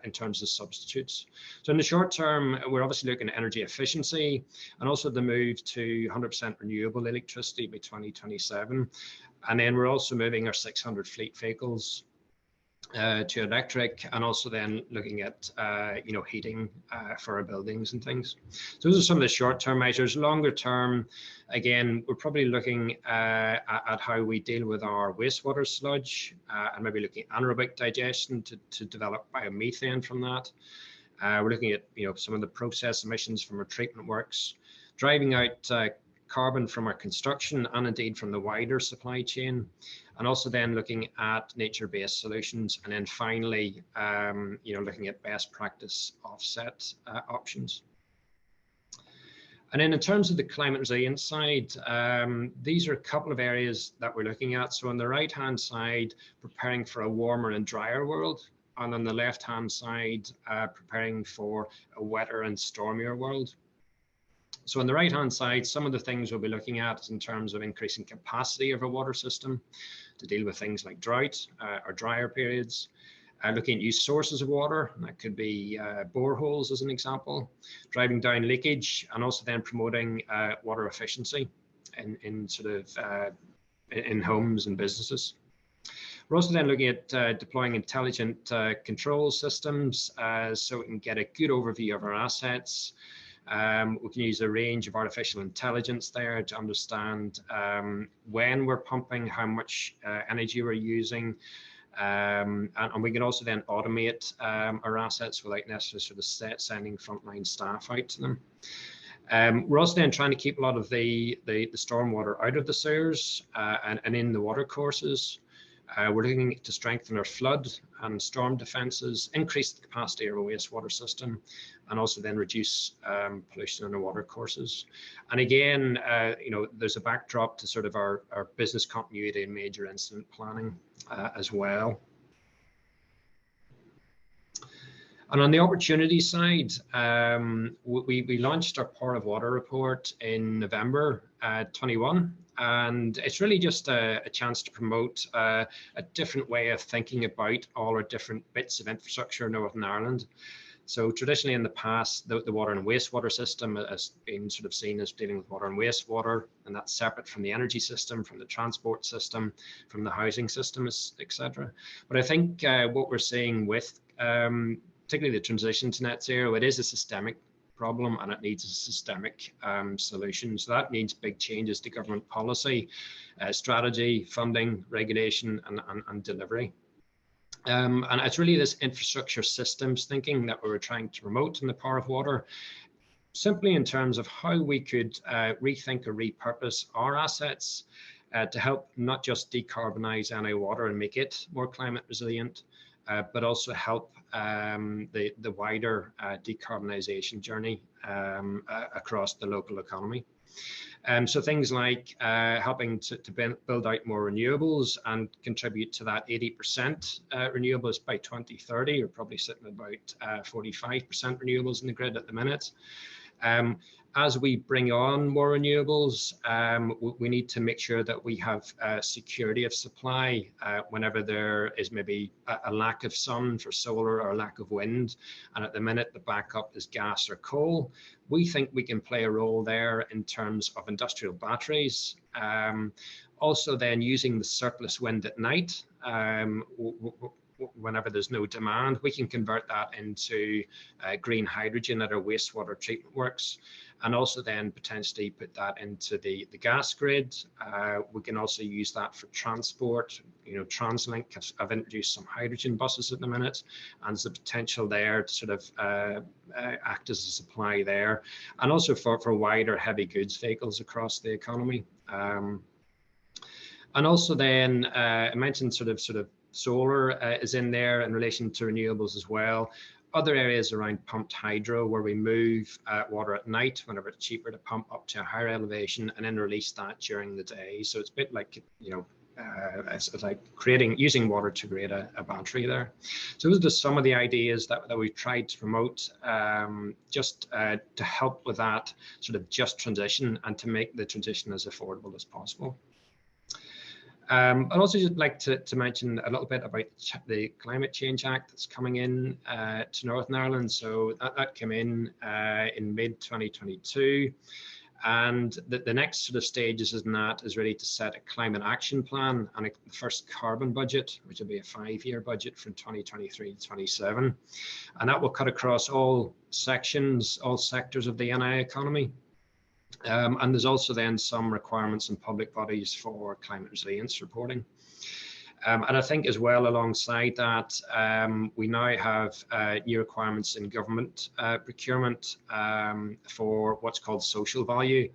in terms of substitutes. So in the short term, we're obviously looking at energy efficiency and also the move to 100% renewable electricity by 2027. And then we're also moving our 600 fleet vehicles to electric, and also then looking at heating for our buildings and things. So those are some of the short-term measures. Longer term, again, we're probably looking at how we deal with our wastewater sludge, and maybe looking at anaerobic digestion to develop biomethane from that. We're looking at some of the process emissions from our treatment works, driving out carbon from our construction and indeed from the wider supply chain, and also then looking at nature-based solutions, and then finally looking at best practice offset options. And then in terms of the climate resilience side, these are a couple of areas that we're looking at. So on the right-hand side, preparing for a warmer and drier world, and on the left-hand side, preparing for a wetter and stormier world. So on the right-hand side, some of the things we'll be looking at is in terms of increasing capacity of a water system to deal with things like drought or drier periods. Looking at new sources of water, that could be boreholes as an example, driving down leakage, and also then promoting water efficiency in homes and businesses. We're also then looking at deploying intelligent control systems so we can get a good overview of our assets, We can use a range of artificial intelligence there to understand when we're pumping, how much energy we're using. And we can also then automate our assets without necessarily sort of sending frontline staff out to them. We're also then trying to keep a lot of the stormwater out of the sewers and in the water courses. We're looking to strengthen our flood and storm defences, increase the capacity of our wastewater system, and also then reduce pollution in our water courses. And again, there's a backdrop to sort of our business continuity and major incident planning as well. And on the opportunity side, we launched our Power of Water report in November 21. And it's really just a chance to promote a different way of thinking about all our different bits of infrastructure in Northern Ireland. So traditionally in the past, the water and wastewater system has been sort of seen as dealing with water and wastewater, and that's separate from the energy system, from the transport system, from the housing system, etc. But I think what we're seeing with particularly the transition to net zero, it is a systemic problem and it needs a systemic solution. So that needs big changes to government policy, strategy, funding, regulation, and delivery. And it's really this infrastructure systems thinking that we were trying to promote in the Power of Water, simply in terms of how we could rethink or repurpose our assets to help not just decarbonize NI water and make it more climate resilient, but also help the wider decarbonisation journey across the local economy. So things like helping to build out more renewables and contribute to that 80% renewables by 2030. We're probably sitting at about 45% renewables in the grid at the minute. As we bring on more renewables, we need to make sure that we have security of supply whenever there is maybe a lack of sun for solar or a lack of wind. And at the minute, the backup is gas or coal. We think we can play a role there in terms of industrial batteries. Also then using the surplus wind at night, whenever there's no demand, we can convert that into green hydrogen at our wastewater treatment works, and also then potentially put that into the gas grid. We can also use that for transport. TransLink have introduced some hydrogen buses at the minute, and there's a potential there to sort of act as a supply there, and also for wider heavy goods vehicles across the economy. And also then I mentioned sort of solar is in there in relation to renewables as well. Other areas around pumped hydro, where we move water at night whenever it's cheaper to pump up to a higher elevation and then release that during the day. So it's a bit like, it's like using water to create a battery there. So those are just some of the ideas that we've tried to promote just to help with that sort of just transition and to make the transition as affordable as possible. I'd also just like to mention a little bit about the Climate Change Act that's coming in to Northern Ireland. So that came in mid-2022. And the next sort of stages in that is really to set a climate action plan and the first carbon budget, which will be a 5-year budget from 2023 to 27. And that will cut across all sections, all sectors of the NI economy. And there's also then some requirements in public bodies for climate resilience reporting. And I think as well alongside that, we now have new requirements in government procurement for what's called social value.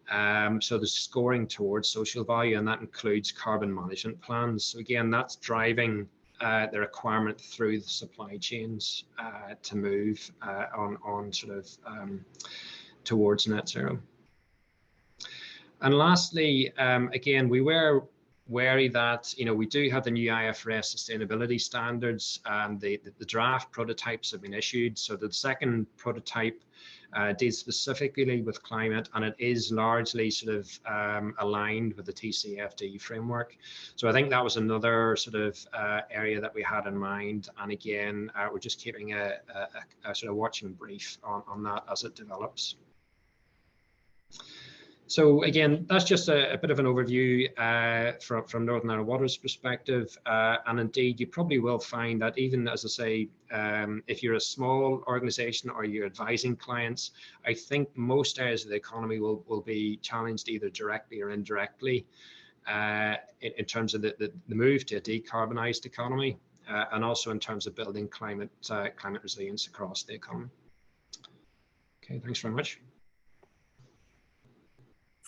So there's scoring towards social value, and that includes carbon management plans. So again, that's driving the requirement through the supply chains to move on sort of towards net zero. And lastly, again, we were wary that we do have the new IFRS sustainability standards, and the draft prototypes have been issued. So the second prototype deals specifically with climate, and it is largely sort of aligned with the TCFD framework. So I think that was another sort of area that we had in mind. And again, we're just keeping a sort of watching brief on that as it develops. So again, that's just a bit of an overview from Northern Ireland Water's perspective. And indeed, you probably will find that even, as I say, if you're a small organization or you're advising clients, I think most areas of the economy will be challenged either directly or indirectly in terms of the move to a decarbonised economy, and also in terms of building climate resilience across the economy. Okay, thanks very much.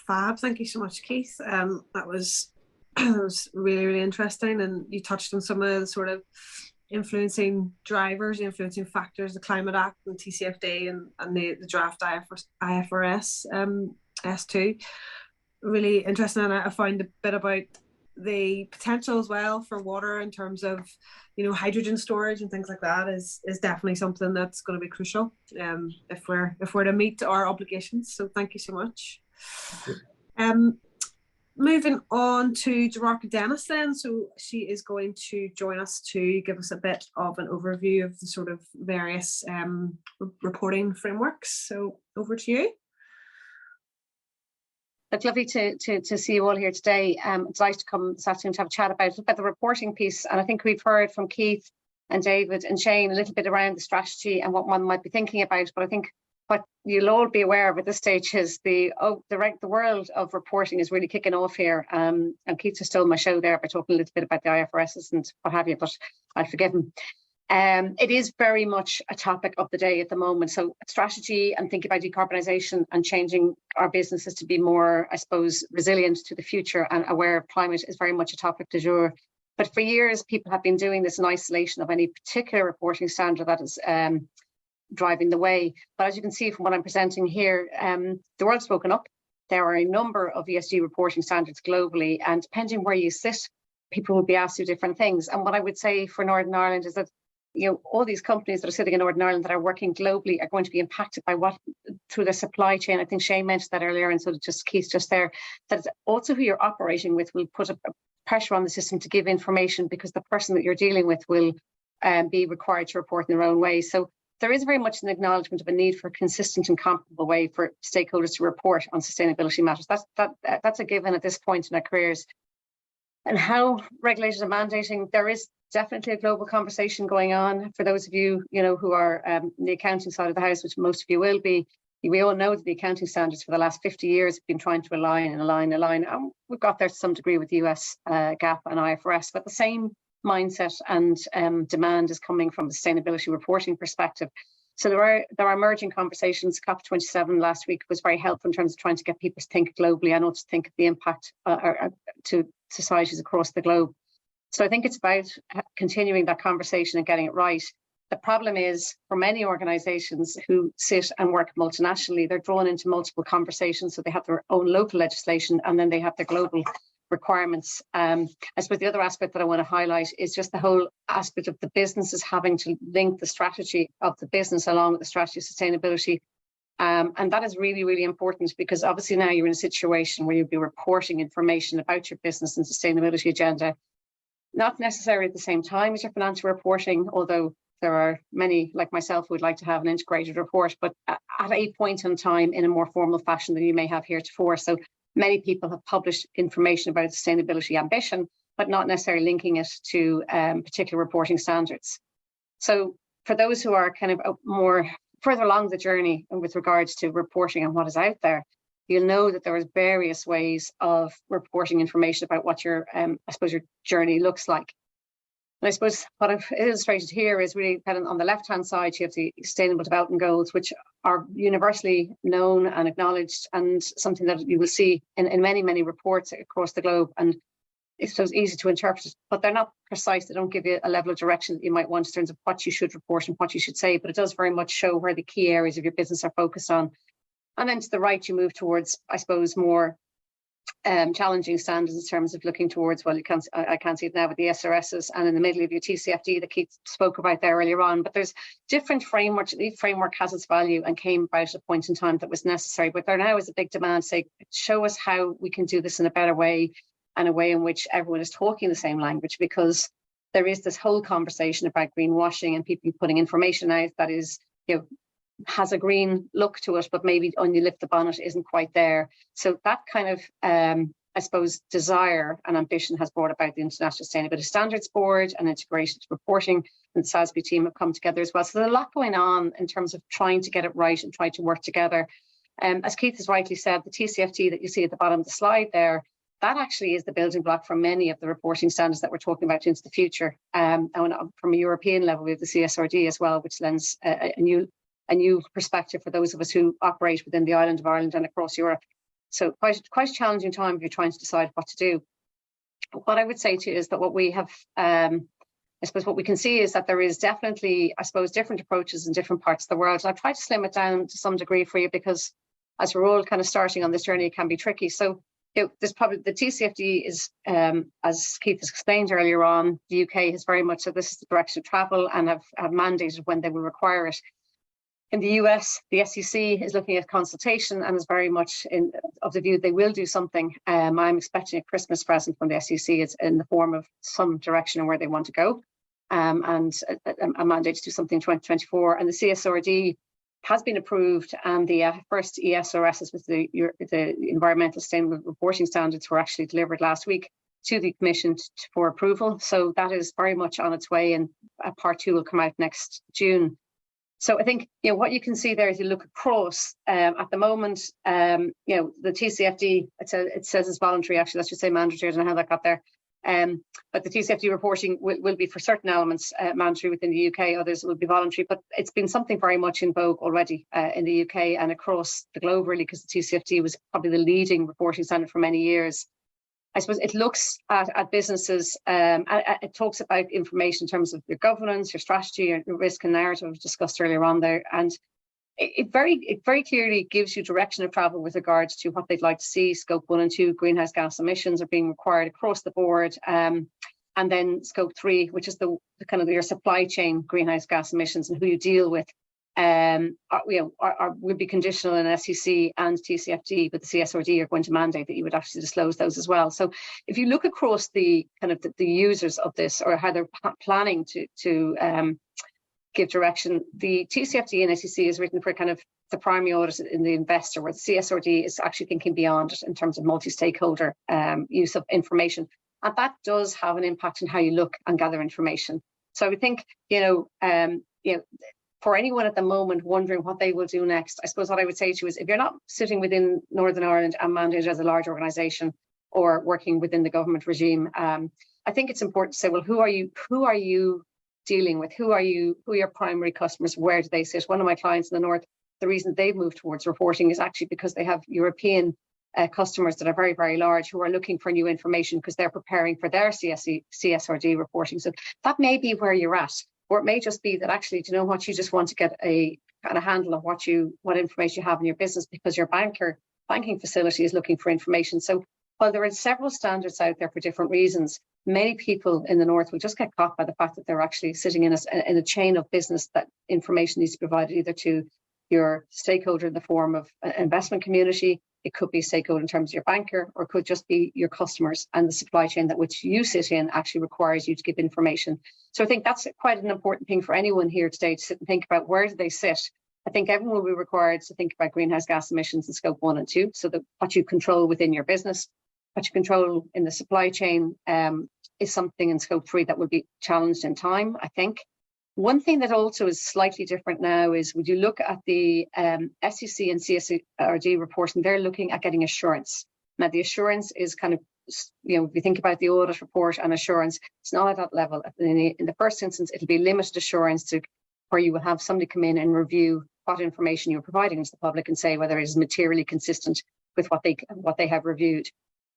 Fab, thank you so much, Keith. That was really, really interesting, and you touched on some of the sort of influencing drivers, influencing factors, the Climate Act and TCFD and the draft IFRS S2. Really interesting, and I found a bit about the potential as well for water in terms of, you know, hydrogen storage and things like that is definitely something that's going to be crucial if we're to meet our obligations. So thank you so much. Moving on to Derarca Dennis then. So she is going to join us to give us a bit of an overview of the sort of various reporting frameworks. So over to you. It's lovely to see you all here today. It's nice to come this afternoon to have a chat about the reporting piece. And I think we've heard from Keith and David and Shane a little bit around the strategy and what one might be thinking about. But I think what you'll all be aware of at this stage is the world of reporting is really kicking off here. And Keith just stole my show there by talking a little bit about the IFRSs and what have you, but I forgive him. It is very much a topic of the day at the moment. So strategy and thinking about decarbonisation and changing our businesses to be more, I suppose, resilient to the future and aware of climate is very much a topic du jour. But for years, people have been doing this in isolation of any particular reporting standard that is driving the way. But as you can see from what I'm presenting here, the world's woken up. There are a number of ESG reporting standards globally, and depending where you sit, people will be asked to do different things. And what I would say for Northern Ireland is that, you know, all these companies that are sitting in Northern Ireland that are working globally are going to be impacted by what through the supply chain. I think Shane mentioned that earlier, and so just Keith just there, that also who you're operating with will put a pressure on the system to give information, because the person that you're dealing with will be required to report in their own way. So there is very much an acknowledgement of a need for a consistent and comparable way for stakeholders to report on sustainability matters. That's a given at this point in our careers. And how regulators are mandating, there is definitely a global conversation going on. For those of you, you know, who are the accounting side of the house, which most of you will be, we all know that the accounting standards for the last 50 years have been trying to align. And we've got there to some degree with the US GAAP and IFRS, but the same mindset and demand is coming from a sustainability reporting perspective. So there are emerging conversations. COP27 last week was very helpful in terms of trying to get people to think globally and also think of the impact to societies across the globe. So I think it's about continuing that conversation and getting it right. The problem is, for many organisations who sit and work multinationally, they're drawn into multiple conversations. So they have their own local legislation and then they have their global requirements. I suppose the other aspect that I want to highlight is just the whole aspect of the businesses having to link the strategy of the business along with the strategy of sustainability. And that is really, really important, because obviously now you're in a situation where you'll be reporting information about your business and sustainability agenda, not necessarily at the same time as your financial reporting, although there are many like myself who would like to have an integrated report, but at a point in time in a more formal fashion than you may have heretofore. So many people have published information about sustainability ambition, but not necessarily linking it to particular reporting standards. So for those who are kind of more further along the journey with regards to reporting and what is out there, you'll know that there are various ways of reporting information about what your, I suppose, your journey looks like. And I suppose what I've illustrated here is really kind of on the left-hand side, you have the Sustainable Development Goals, which are universally known and acknowledged, and something that you will see in many, many reports across the globe. And it's so easy to interpret, but they're not precise. They don't give you a level of direction that you might want in terms of what you should report and what you should say, but it does very much show where the key areas of your business are focused on. And then to the right, you move towards, I suppose, more challenging standards in terms of looking towards, well, I can't see it now, with the SRSs, and in the middle of your TCFD that Keith spoke about there earlier on. But there's different frameworks. Each framework has its value and came about at a point in time that was necessary. But there now is a big demand to say, show us how we can do this in a better way, and a way in which everyone is talking the same language, because there is this whole conversation about greenwashing and people putting information out that is, you know, has a green look to it, but maybe when you lift the bonnet isn't quite there. So that kind of, I suppose, desire and ambition has brought about the International Sustainability Standards Board and integrated reporting, and the SASB team have come together as well. So there's a lot going on in terms of trying to get it right and trying to work together. As Keith has rightly said, the TCFD that you see at the bottom of the slide there, that actually is the building block for many of the reporting standards that we're talking about into the future. And from a European level, we have the CSRD as well, which lends a new perspective for those of us who operate within the island of Ireland and across Europe. So quite a challenging time if you're trying to decide what to do. What I would say to you is that what we have, I suppose what we can see is that there is definitely, I suppose, different approaches in different parts of the world. And I've tried to slim it down to some degree for you because as we're all kind of starting on this journey, it can be tricky. So there's probably the TCFD is, as Keith has explained earlier on, the UK has very much said this is the direction of travel and have mandated when they will require it. In the US, the SEC is looking at consultation and is very much of the view they will do something. I'm expecting a Christmas present from the SEC. It's in the form of some direction on where they want to go, and a mandate to do something in 2024. And the CSRD has been approved, and the first ESRSs with the Environmental Sustainable Reporting Standards were actually delivered last week to the Commission for approval. So that is very much on its way, and part 2 will come out next June. So I think, what you can see there as you look across at the moment, the TCFD, it says it's voluntary, actually, let's just say mandatory. I don't know how that got there. But the TCFD reporting will be for certain elements mandatory within the UK, others will be voluntary, but it's been something very much in vogue already in the UK and across the globe, really, because the TCFD was probably the leading reporting standard for many years. I suppose it looks at businesses, it talks about information in terms of your governance, your strategy, your risk and narrative discussed earlier on there. And it very clearly gives you direction of travel with regards to what they'd like to see. Scope 1 and 2 greenhouse gas emissions are being required across the board. And then Scope 3, which is the kind of your supply chain greenhouse gas emissions and who you deal with, will be conditional in SEC and TCFD, but the CSRD are going to mandate that you would actually disclose those as well. So if you look across the kind of the users of this, or how they're planning to give direction, the TCFD and SEC is written for kind of the primary audit in the investor, where the CSRD is actually thinking beyond it in terms of multi-stakeholder use of information. And that does have an impact on how you look and gather information. So I would think, for anyone at the moment wondering what they will do next, I suppose what I would say to you is, if you're not sitting within Northern Ireland and mandated as a large organisation or working within the government regime, I think it's important to say, well, who are you dealing with? Who are your primary customers? Where do they sit? One of my clients in the north, the reason they've moved towards reporting is actually because they have European customers that are very, very large who are looking for new information because they're preparing for their CSRD reporting. So that may be where you're at. Or it may just be that actually, do you know what, you just want to get a kind of handle of what information you have in your business because your banking facility is looking for information. So while there are several standards out there for different reasons, many people in the north will just get caught by the fact that they're actually sitting in a chain of business that information needs to be provided either to your stakeholder in the form of an investment community. It could be a stakeholder in terms of your banker, or it could just be your customers, and the supply chain that which you sit in actually requires you to give information. So I think that's quite an important thing for anyone here today to sit and think about, where do they sit? I think everyone will be required to think about greenhouse gas emissions in Scope 1 and 2, so that what you control within your business, what you control in the supply chain is something in Scope 3 that will be challenged in time, I think. One thing that also is slightly different now is, would you look at the SEC and CSRD reporting, they're looking at getting assurance. Now, the assurance is kind of, if you think about the audit report and assurance, it's not at that level. In the first instance, it'll be limited assurance to where you will have somebody come in and review what information you're providing to the public and say whether it is materially consistent with what they have reviewed.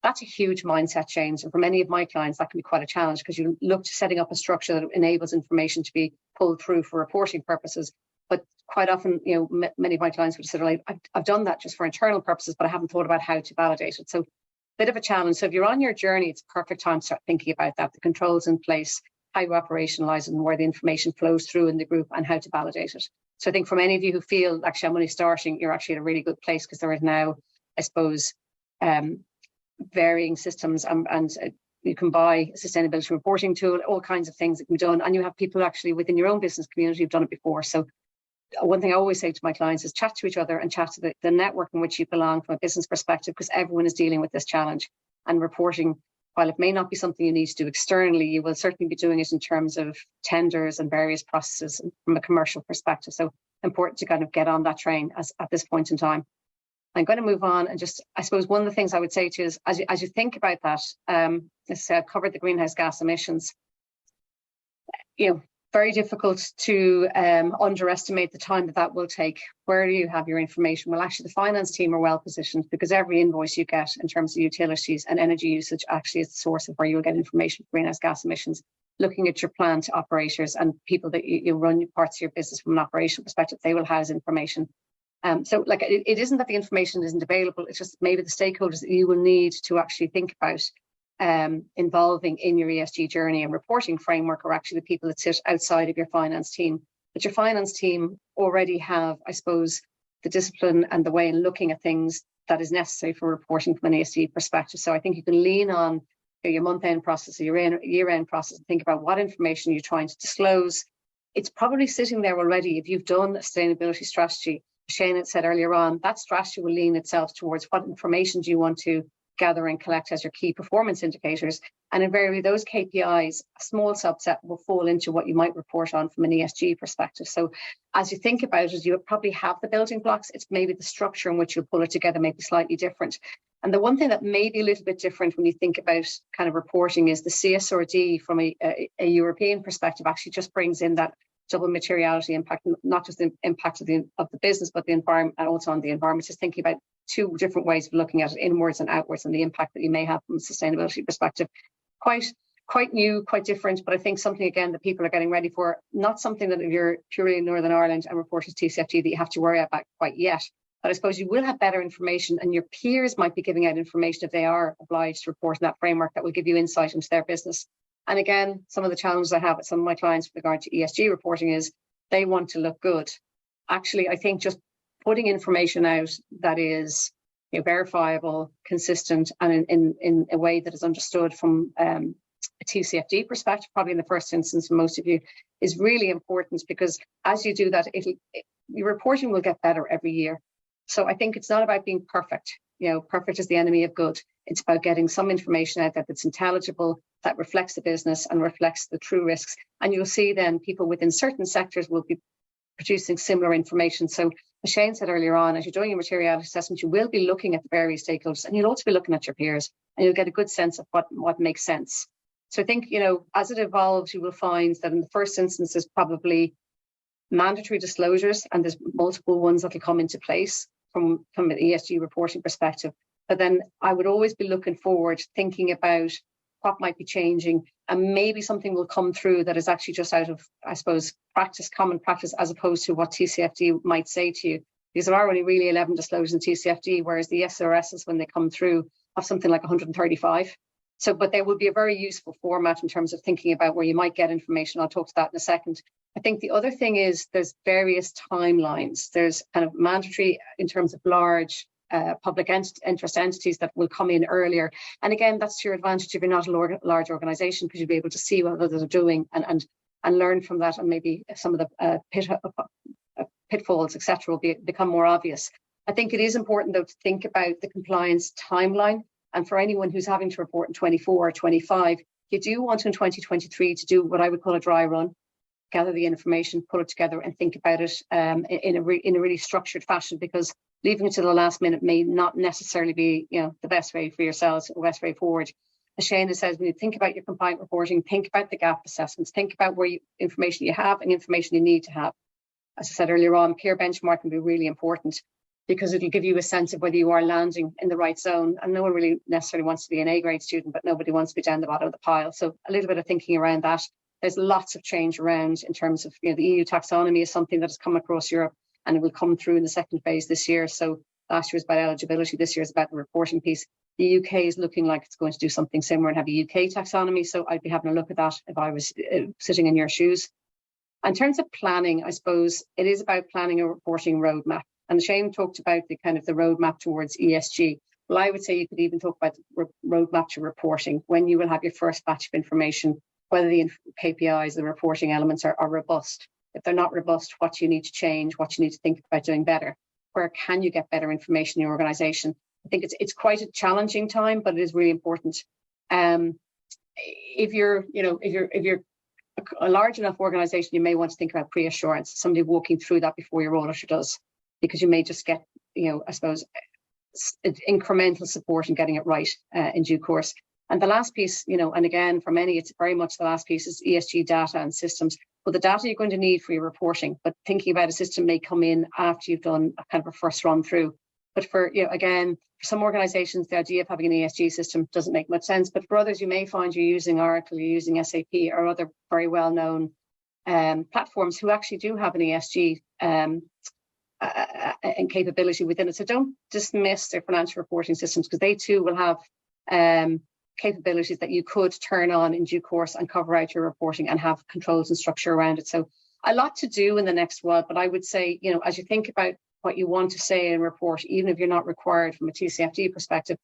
That's a huge mindset change. And for many of my clients, that can be quite a challenge, because you look to setting up a structure that enables information to be pulled through for reporting purposes. But quite often, many of my clients would say, like, I've done that just for internal purposes, but I haven't thought about how to validate it. So a bit of a challenge. So if you're on your journey, it's a perfect time to start thinking about that, the controls in place, how you operationalize it, and where the information flows through in the group, and how to validate it. So I think for many of you who feel actually I'm only starting, you're actually at a really good place, because there is now, I suppose, varying systems, and you can buy a sustainability reporting tool, all kinds of things that can be done, and you have people actually within your own business community who've done it before. So one thing I always say to my clients is chat to each other and chat to the network in which you belong from a business perspective, because everyone is dealing with this challenge. And reporting, while it may not be something you need to do externally, you will certainly be doing it in terms of tenders and various processes from a commercial perspective. So important to kind of get on that train at this point in time. I'm going to move on, and just, I suppose one of the things I would say to you is, as you think about that, as I said, I've covered the greenhouse gas emissions. Very difficult to underestimate the time that will take. Where do you have your information? Well, actually, the finance team are well positioned, because every invoice you get in terms of utilities and energy usage actually is the source of where you'll get information for greenhouse gas emissions. Looking at your plant operators and people that you run parts of your business from an operational perspective, they will house information. So like it isn't that the information isn't available, it's just maybe the stakeholders that you will need to actually think about involving in your ESG journey and reporting framework are actually the people that sit outside of your finance team. But your finance team already have, I suppose, the discipline and the way in looking at things that is necessary for reporting from an ESG perspective. So I think you can lean on your month-end process or your year-end process and think about what information you're trying to disclose. It's probably sitting there already. If you've done a sustainability strategy, Shane had said earlier on, that strategy will lean itself towards what information do you want to gather and collect as your key performance indicators. And invariably those KPIs, a small subset, will fall into what you might report on from an ESG perspective. So as you think about it, you probably have the building blocks. It's maybe the structure in which you pull it together may be slightly different. And the one thing that may be a little bit different when you think about kind of reporting is the CSRD from a European perspective actually just brings in that double materiality impact, not just the impact of the business, but the environment, and also on the environment. Just thinking about two different ways of looking at it, inwards and outwards, and the impact that you may have from a sustainability perspective. Quite new, quite different, but I think something again that people are getting ready for. Not something that if you're purely in Northern Ireland and report as TCFD that you have to worry about quite yet. But I suppose you will have better information, and your peers might be giving out information if they are obliged to report in that framework that will give you insight into their business. And again, some of the challenges I have with some of my clients with regard to ESG reporting is they want to look good. Actually, I think just putting information out that is verifiable, consistent, and in a way that is understood from a TCFD perspective, probably in the first instance for most of you, is really important, because as you do that, your reporting will get better every year. So I think it's not about being perfect. Perfect is the enemy of good. It's about getting some information out there that's intelligible, that reflects the business and reflects the true risks. And you'll see then people within certain sectors will be producing similar information. So as Shane said earlier on, as you're doing your materiality assessment, you will be looking at the various stakeholders, and you'll also be looking at your peers, and you'll get a good sense of what makes sense. So I think, as it evolves, you will find that in the first instance, there's probably mandatory disclosures, and there's multiple ones that will come into place from an ESG reporting perspective. But then I would always be looking forward, thinking about what might be changing, and maybe something will come through that is actually just out of, I suppose, common practice, as opposed to what TCFD might say to you. Because there are only really 11 disclosures in TCFD, whereas the SRSs, when they come through, have something like 135. So, but there would be a very useful format in terms of thinking about where you might get information. I'll talk to that in a second. I think the other thing is there's various timelines. There's kind of mandatory in terms of large public interest entities that will come in earlier. And again, that's to your advantage if you're not a large organization, because you'll be able to see what others are doing and learn from that, and maybe some of the pitfalls, etc., will become more obvious. I think it is important, though, to think about the compliance timeline. And for anyone who's having to report in 24 or 25, you do want in 2023 to do what I would call a dry run, gather the information, pull it together, and think about it in a really structured fashion, because leaving it to the last minute may not necessarily be the best way for yourselves, or best way forward. As Shane has said, when you think about your compliant reporting, think about the gap assessments, think about where information you have and information you need to have. As I said earlier on, peer benchmark can be really important, because it'll give you a sense of whether you are landing in the right zone. And no one really necessarily wants to be an A-grade student, but nobody wants to be down the bottom of the pile. So a little bit of thinking around that. There's lots of change around in terms of, the EU taxonomy is something that has come across Europe, and it will come through in the second phase this year. So last year was about eligibility, this year is about the reporting piece. The UK is looking like it's going to do something similar and have a UK taxonomy. So I'd be having a look at that if I was sitting in your shoes. In terms of planning, I suppose it is about planning a reporting roadmap. And Shane talked about the kind of the roadmap towards ESG. Well, I would say you could even talk about the roadmap to reporting, when you will have your first batch of information, whether the KPIs, the reporting elements are robust. If they're not robust, what do you need to change? What do you need to think about doing better? Where can you get better information in your organization? I think it's quite a challenging time, but it is really important. If you're a large enough organization, you may want to think about pre-assurance, somebody walking through that before your auditor does, because you may just get, I suppose, incremental support in getting it right in due course. And the last piece, and again, for many, it's very much the last piece is ESG data and systems. Well, the data you're going to need for your reporting, but thinking about a system may come in after you've done a kind of a first run through. But for, again, for some organizations, the idea of having an ESG system doesn't make much sense. But for others, you may find you're using Oracle, you're using SAP or other very well-known platforms who actually do have an ESG and capability within it. So don't dismiss their financial reporting systems, because they too will have capabilities that you could turn on in due course and cover out your reporting and have controls and structure around it. So a lot to do in the next while, but I would say, as you think about what you want to say and report, even if you're not required from a TCFD perspective,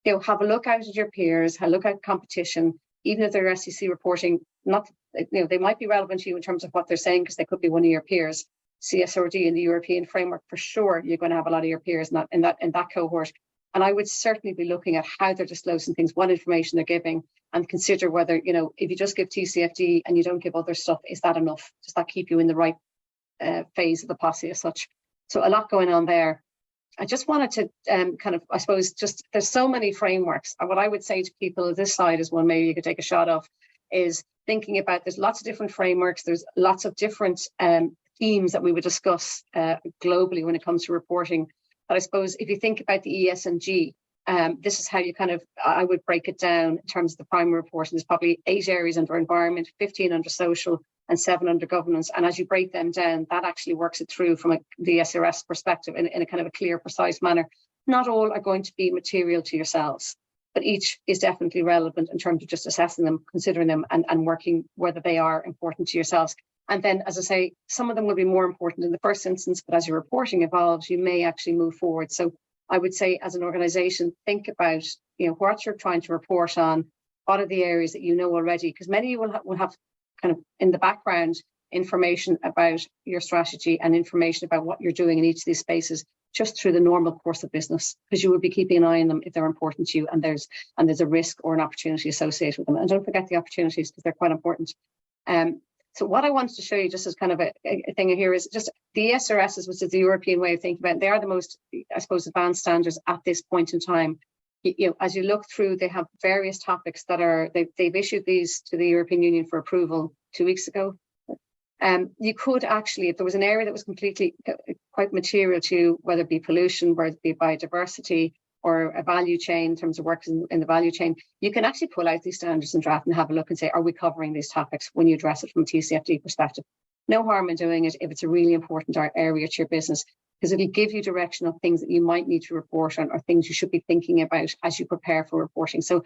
have a look out at your peers, have a look at competition, even if they're SEC reporting, they might be relevant to you in terms of what they're saying, because they could be one of your peers. CSRD in the European framework, for sure, you're going to have a lot of your peers in that cohort. And I would certainly be looking at how they're disclosing things, what information they're giving, and consider whether, if you just give TCFD and you don't give other stuff, is that enough? Does that keep you in the right phase of the posse as such? So a lot going on there. I just wanted to I suppose, there's so many frameworks. And what I would say to people, this slide is one maybe you could take a shot of, is thinking about, there's lots of different frameworks, there's lots of different themes that we would discuss globally when it comes to reporting. But I suppose if you think about the ESG, this is how you I would break it down in terms of the primary reporting. There's probably 8 areas under environment, 15 under social, and 7 under governance. And as you break them down, that actually works it through from the SRS perspective in a kind of a clear, precise manner. Not all are going to be material to yourselves, but each is definitely relevant in terms of just assessing them, considering them, and working whether they are important to yourselves. And then, as I say, some of them will be more important in the first instance, but as your reporting evolves, you may actually move forward. So I would say, as an organization, think about, what you're trying to report on, what are the areas that you know already, because many of you will have kind of in the background information about your strategy and information about what you're doing in each of these spaces, just through the normal course of business, because you would be keeping an eye on them if they're important to you and there's a risk or an opportunity associated with them. And don't forget the opportunities, because they're quite important. So what I wanted to show you, just as kind of a thing here, is just the SRSs, which is the European way of thinking about it. They are the most, I suppose, advanced standards at this point in time. As you look through, they have various topics that they've issued these to the European Union for approval 2 weeks ago. You could actually, if there was an area that was completely quite material to, whether it be pollution, whether it be biodiversity, or a value chain in terms of work in the value chain, you can actually pull out these standards and draft and have a look and say, are we covering these topics when you address it from a TCFD perspective? No harm in doing it if it's a really important area to your business, because it'll give you direction of things that you might need to report on, or things you should be thinking about as you prepare for reporting. So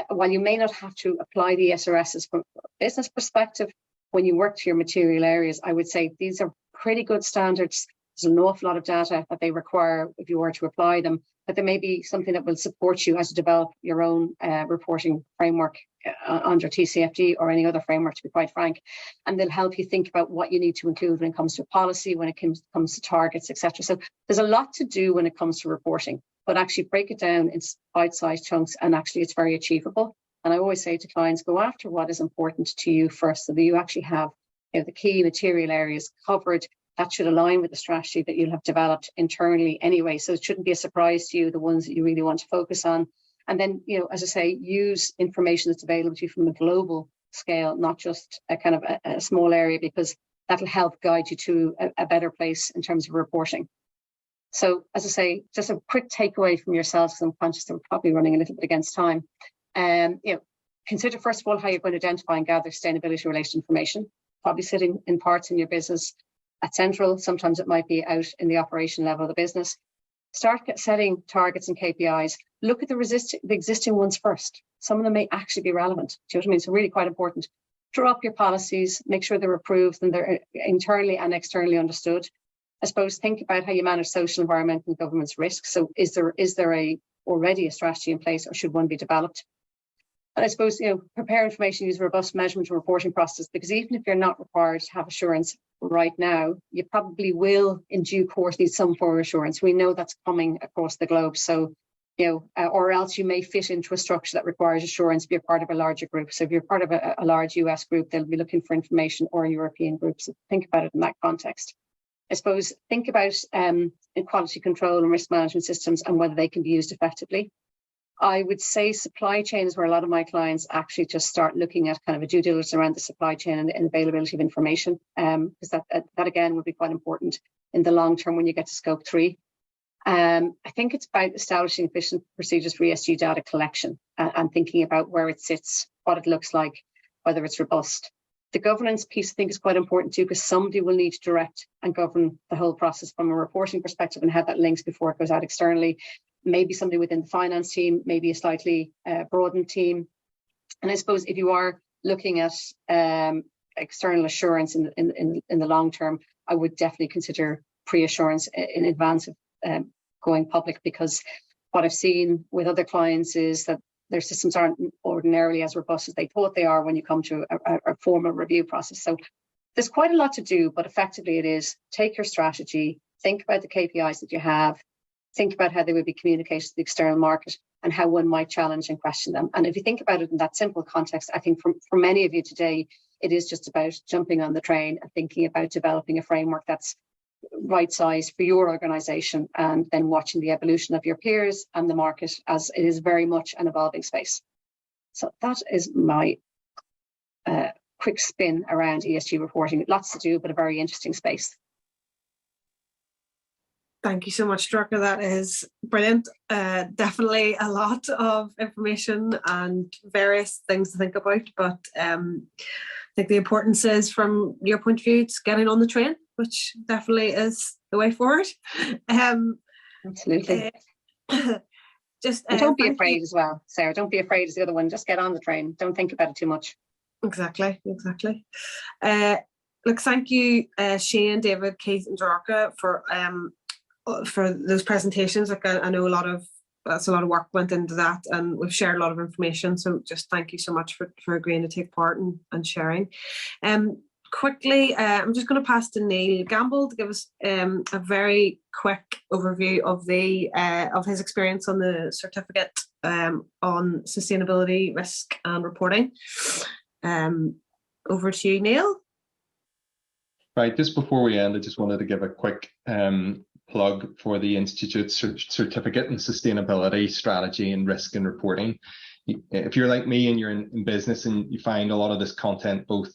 while you may not have to apply the SRSs from a business perspective, when you work to your material areas, I would say these are pretty good standards. There's an awful lot of data that they require if you were to apply them, but there may be something that will support you as you develop your own reporting framework under TCFD or any other framework, to be quite frank, and they'll help you think about what you need to include when it comes to policy, when it comes to targets, etc. So there's a lot to do when it comes to reporting, but actually break it down in bite-sized chunks, and actually it's very achievable. And I always say to clients, go after what is important to you first, so that you actually have the key material areas covered. That should align with the strategy that you'll have developed internally anyway. So it shouldn't be a surprise to you, the ones that you really want to focus on. And then, as I say, use information that's available to you from a global scale, not just a kind of a small area, because that'll help guide you to a better place in terms of reporting. So, as I say, just a quick takeaway from yourselves, because I'm conscious that we're probably running a little bit against time. Consider first of all how you're going to identify and gather sustainability related information, probably sitting in parts in your business at central. Sometimes it might be out in the operation level of the business. Start setting targets and KPIs. Look at the existing ones first. Some of them may actually be relevant. Do you know what I mean? So really quite important. Draw up your policies, make sure they're approved and they're internally and externally understood. I suppose think about how you manage social, environmental, and governance risks. So is there already a strategy in place, or should one be developed? And I suppose, prepare information, use robust measurement and reporting processes, because even if you're not required to have assurance, right now, you probably will in due course need some form of assurance. We know that's coming across the globe. So, or else you may fit into a structure that requires assurance to be a part of a larger group. So if you're part of a large US group, they'll be looking for information, or a European group. So think about it in that context. I suppose think about quality control and risk management systems and whether they can be used effectively. I would say supply chain is where a lot of my clients actually just start looking at kind of a due diligence around the supply chain and availability of information, because that again would be quite important in the long term when you get to scope 3. I think it's about establishing efficient procedures for ESG data collection and thinking about where it sits, what it looks like, whether it's robust. The governance piece I think is quite important too, because somebody will need to direct and govern the whole process from a reporting perspective and how that links before it goes out externally. Maybe somebody within the finance team, maybe a slightly broadened team. And I suppose if you are looking at external assurance in the long term, I would definitely consider pre-assurance in advance of going public, because what I've seen with other clients is that their systems aren't ordinarily as robust as they thought they are when you come to a formal review process. So there's quite a lot to do, but effectively it is take your strategy, think about the KPIs that you have, think about how they would be communicated to the external market and how one might challenge and question them. And if you think about it in that simple context, I think for many of you today, it is just about jumping on the train and thinking about developing a framework that's right size for your organization, and then watching the evolution of your peers and the market, as it is very much an evolving space. So that is my quick spin around ESG reporting. Lots to do, but a very interesting space. Thank you so much, Derarca. That is brilliant. Definitely a lot of information and various things to think about, but I think the importance is, from your point of view, it's getting on the train, which definitely is the way forward. Absolutely. Just and don't be afraid as well, Sarah. Don't be afraid is the other one. Just get on the train. Don't think about it too much. Exactly. Look, thank you, Shane, David, Keith, and Derarca for those presentations. Like I know that's a lot of work went into that, and we've shared a lot of information. So just thank you so much for agreeing to take part and sharing. Quickly, I'm just going to pass to Neil Gamble to give us a very quick overview of his experience on the certificate on sustainability, risk and reporting. Over to you, Neil. Right, just before we end, I just wanted to give a quick plug for the Institute's certificate in sustainability, strategy and risk and reporting. If you're like me and you're in business and you find a lot of this content both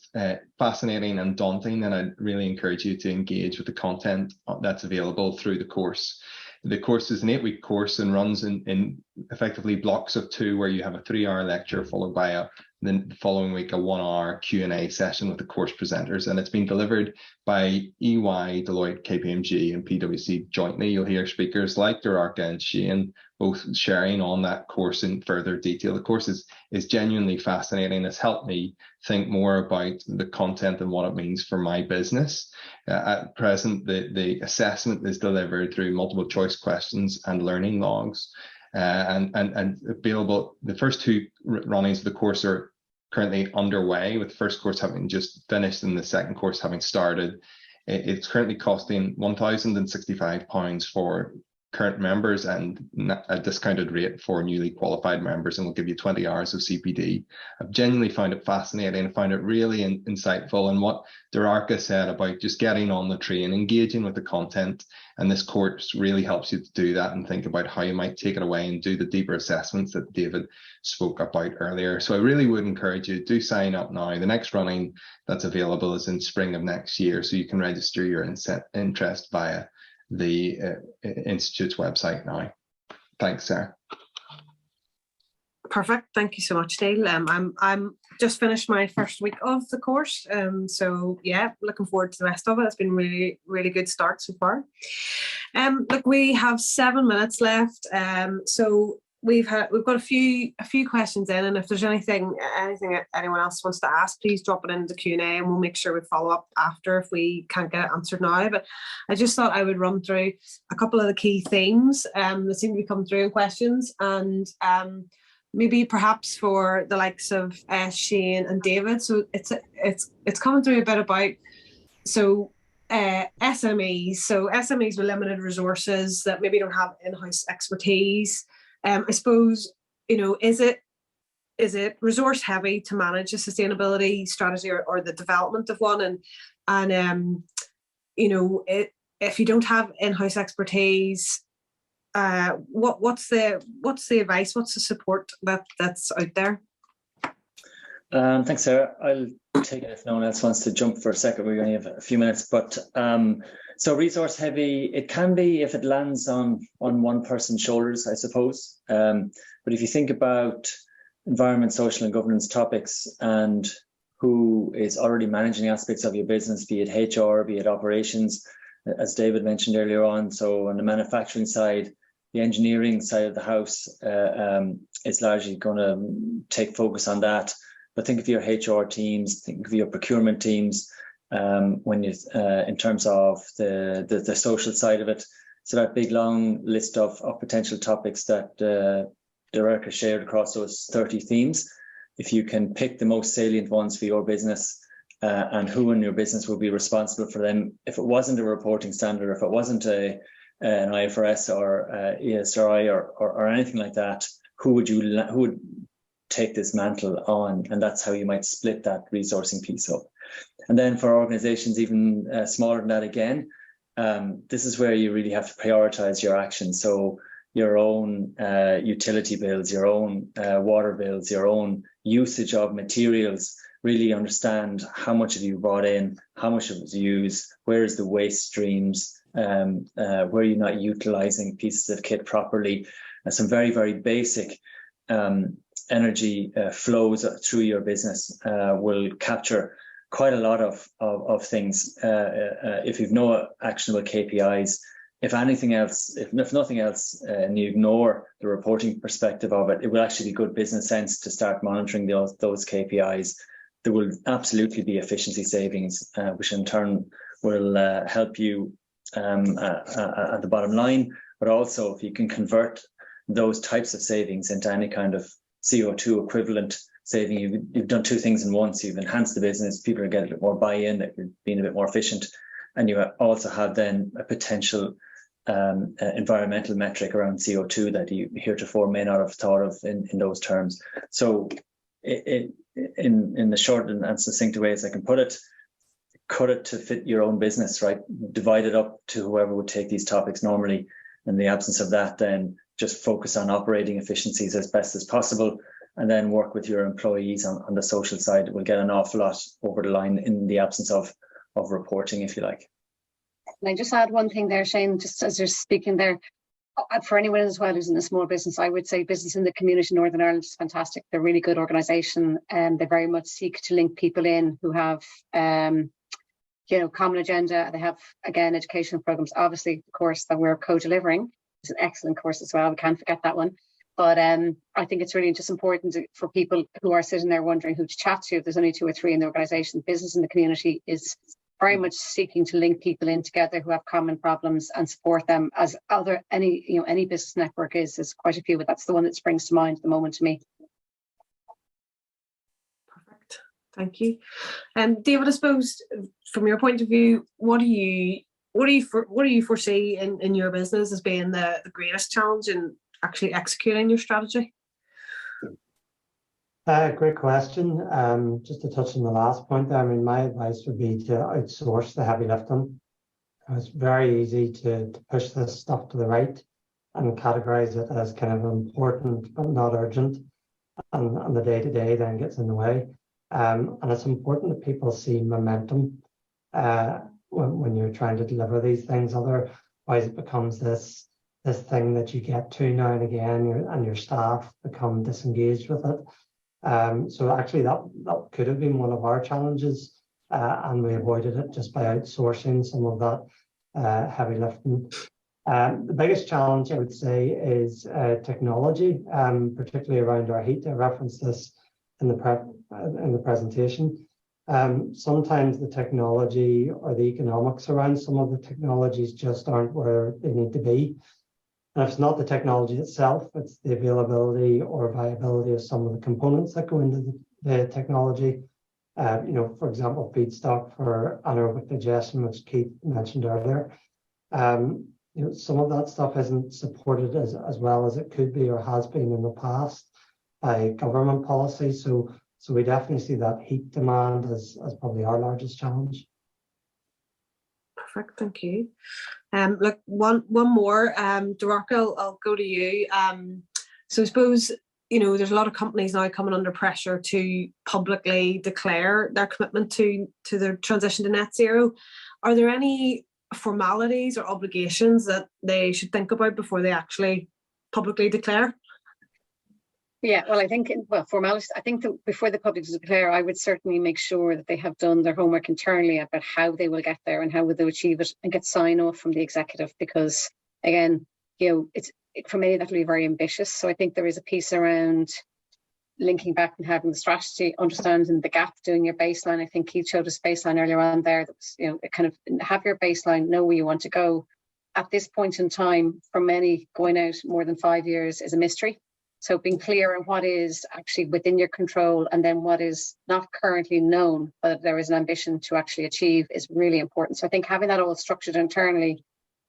fascinating and daunting, then I'd really encourage you to engage with the content that's available through the course. The course is an 8-week course and runs in effectively blocks of 2, where you have a 3-hour lecture followed by then the following week a 1-hour Q&A session with the course presenters, and it's been delivered by EY, Deloitte, KPMG and PwC jointly. You'll hear speakers like Derarca and Shane both sharing on that course in further detail. The course is genuinely fascinating. It's helped me think more about the content and what it means for my business. At present, the assessment is delivered through multiple choice questions and learning logs, and available. The first 2 runnings of the course are currently underway, with the first course having just finished and the second course having started. It's currently costing £1,065 for current members and a discounted rate for newly qualified members, and will give you 20 hours of CPD. I've genuinely found it fascinating. I found it really insightful, and what Derarca said about just getting on the train, engaging with the content, and this course really helps you to do that and think about how you might take it away and do the deeper assessments that David spoke about earlier. So I really would encourage you to sign up now. The next running that's available is in spring of next year, so you can register your interest via the Institute's website now. Thanks, Sarah. Perfect. Thank you so much, Neil. I'm just finished my first week of the course, so yeah, looking forward to the rest of it. It's been really, really good start so far. Look, we have 7 minutes left, so we've got a few questions in, and if there's anything anyone else wants to ask, please drop it into the Q&A and we'll make sure we follow up after if we can't get it answered now. But I just thought I would run through a couple of the key themes that seem to be coming through in questions, and maybe perhaps for the likes of Shane and David. So it's coming through a bit about So SMEs, so SMEs with limited resources that maybe don't have in-house expertise. I suppose, you know, is it resource heavy to manage a sustainability strategy or the development of one? And you know, if you don't have in-house expertise, what's the advice? What's the support that's out there? Thanks, Sarah. I'll take it if no one else wants to jump for a second. We only have a few minutes, but so resource heavy, it can be if it lands on one person's shoulders, I suppose. But if you think about environment, social and governance topics and who is already managing aspects of your business, be it HR, be it operations, as David mentioned earlier on. So on the manufacturing side, the engineering side of the house is largely going to take focus on that. But think of your HR teams, think of your procurement teams, when you in terms of the social side of it. So that big long list of potential topics that Derarca shared across those 30 themes. If you can pick the most salient ones for your business and who in your business will be responsible for them, if it wasn't a reporting standard, if it wasn't an IFRS or ESRI or anything like that, who would take this mantle on? And that's how you might split that resourcing piece up. And then for organizations even smaller than that again, this is where you really have to prioritize your action. So your own utility bills, your own water bills, your own usage of materials, really understand how much have you brought in, how much of it was used, where is the waste streams, where are you not utilizing pieces of kit properly. Some very, very basic energy flows through your business will capture quite a lot of things. If you've no actionable KPIs, if anything else, if nothing else, and you ignore the reporting perspective of it, it will actually be good business sense to start monitoring those KPIs. There will absolutely be efficiency savings, which in turn will help you at the bottom line. But also, if you can convert those types of savings into any kind of CO2 equivalent saving, you've done two things in once. You've enhanced the business, people are getting a bit more buy-in, that you're being a bit more efficient, and you also have then a potential environmental metric around CO2 that you heretofore may not have thought of in those terms. So in the short and succinct way as I can put it, cut it to fit your own business, right? Divide it up to whoever would take these topics normally. In the absence of that, then just focus on operating efficiencies as best as possible, and then work with your employees on the social side. We'll get an awful lot over the line in the absence of reporting, if you like. Can I just add one thing there, Shane, just as you're speaking there? For anyone as well who's in a small business, I would say business in the community in Northern Ireland is fantastic. They're a really good organisation, and they very much seek to link people in who have common agenda. They have, again, educational programs. Obviously, the course that we're co-delivering is an excellent course as well. We can't forget that one. But I think it's really just important for people who are sitting there wondering who to chat to. If there's only 2 or 3 in the organisation, business in the community is very much seeking to link people in together who have common problems and support them, as any business network is. There's quite a few, but that's the one that springs to mind at the moment to me. Perfect, thank you. David, I suppose from your point of view, what do you foresee in your business as being the greatest challenge in actually executing your strategy? Great question. Just to touch on the last point there, I mean, my advice would be to outsource the heavy lifting. It's very easy to push this stuff to the right and categorize it as kind of important but not urgent, and the day-to-day then gets in the way. And it's important that people see momentum when you're trying to deliver these things. Otherwise, it becomes this thing that you get to now and again, and your staff become disengaged with it. So actually that could have been one of our challenges, and we avoided it just by outsourcing some of that heavy lifting. The biggest challenge, I would say, is technology, particularly around our heat. I referenced this in the presentation. Sometimes the technology or the economics around some of the technologies just aren't where they need to be. And it's not the technology itself, it's the availability or viability of some of the components that go into the technology. For example, feedstock for anaerobic digestion, which Keith mentioned earlier. Some of that stuff isn't supported as well as it could be or has been in the past by government policy. So we definitely see that heat demand as probably our largest challenge. Perfect, thank you. Look, one more, Derarca, I'll go to you. So I suppose, there's a lot of companies now coming under pressure to publicly declare their commitment to their transition to net zero. Are there any formalities or obligations that they should think about before they actually publicly declare? Yeah, well, I think, formalities, I think that before they publicly declare, I would certainly make sure that they have done their homework internally about how they will get there and how will they achieve it, and get sign off from the executive, because again, for me, that'll be very ambitious. So I think there is a piece around linking back and having the strategy, understanding the gap, doing your baseline. I think Keith showed us baseline earlier on there. That was, kind of have your baseline, know where you want to go. At this point in time, for many, going out more than 5 years is a mystery. So being clear on what is actually within your control, and then what is not currently known, but there is an ambition to actually achieve, is really important. So I think having that all structured internally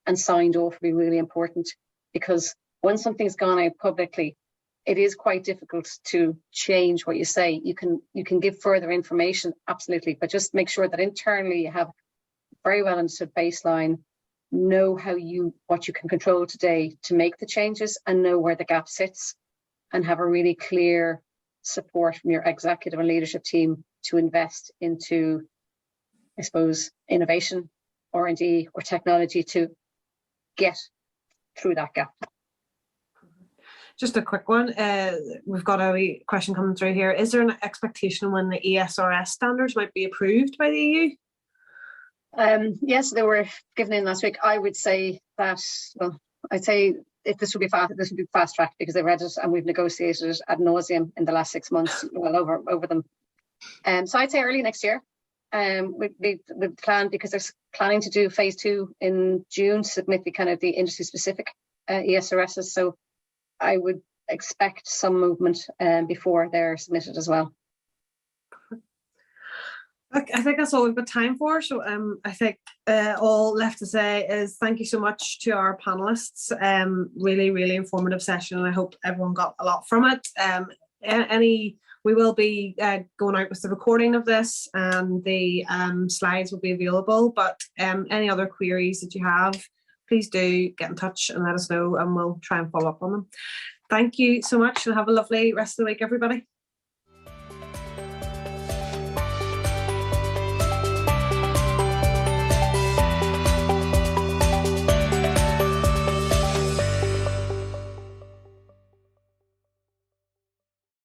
and signed off will be really important, because when something's gone out publicly, it is quite difficult to change what you say. You can give further information, absolutely, but just make sure that internally you have very well understood baseline, know what you can control today to make the changes, and know where the gap sits, and have a really clear support from your executive and leadership team to invest into, I suppose, innovation, R&D, or technology to get through that gap. Just a quick one. We've got a wee question coming through here. Is there an expectation when the IFRS standards might be approved by the EU? Yes, they were given in last week. I would say that, I'd say if this would be fast tracked, because they've read it and we've negotiated it ad nauseum in the last 6 months, over them. So I'd say early next year. We plan, because they're planning to do phase 2 in June, submit the industry specific IFRSs. So I would expect some movement before they're submitted as well. I think that's all we've got time for. So I think all left to say is thank you so much to our panelists. Really, really informative session, and I hope everyone got a lot from it. We will be going out with the recording of this, and the slides will be available. But any other queries that you have, please do get in touch and let us know, and we'll try and follow up on them. Thank you so much, and have a lovely rest of the week, everybody.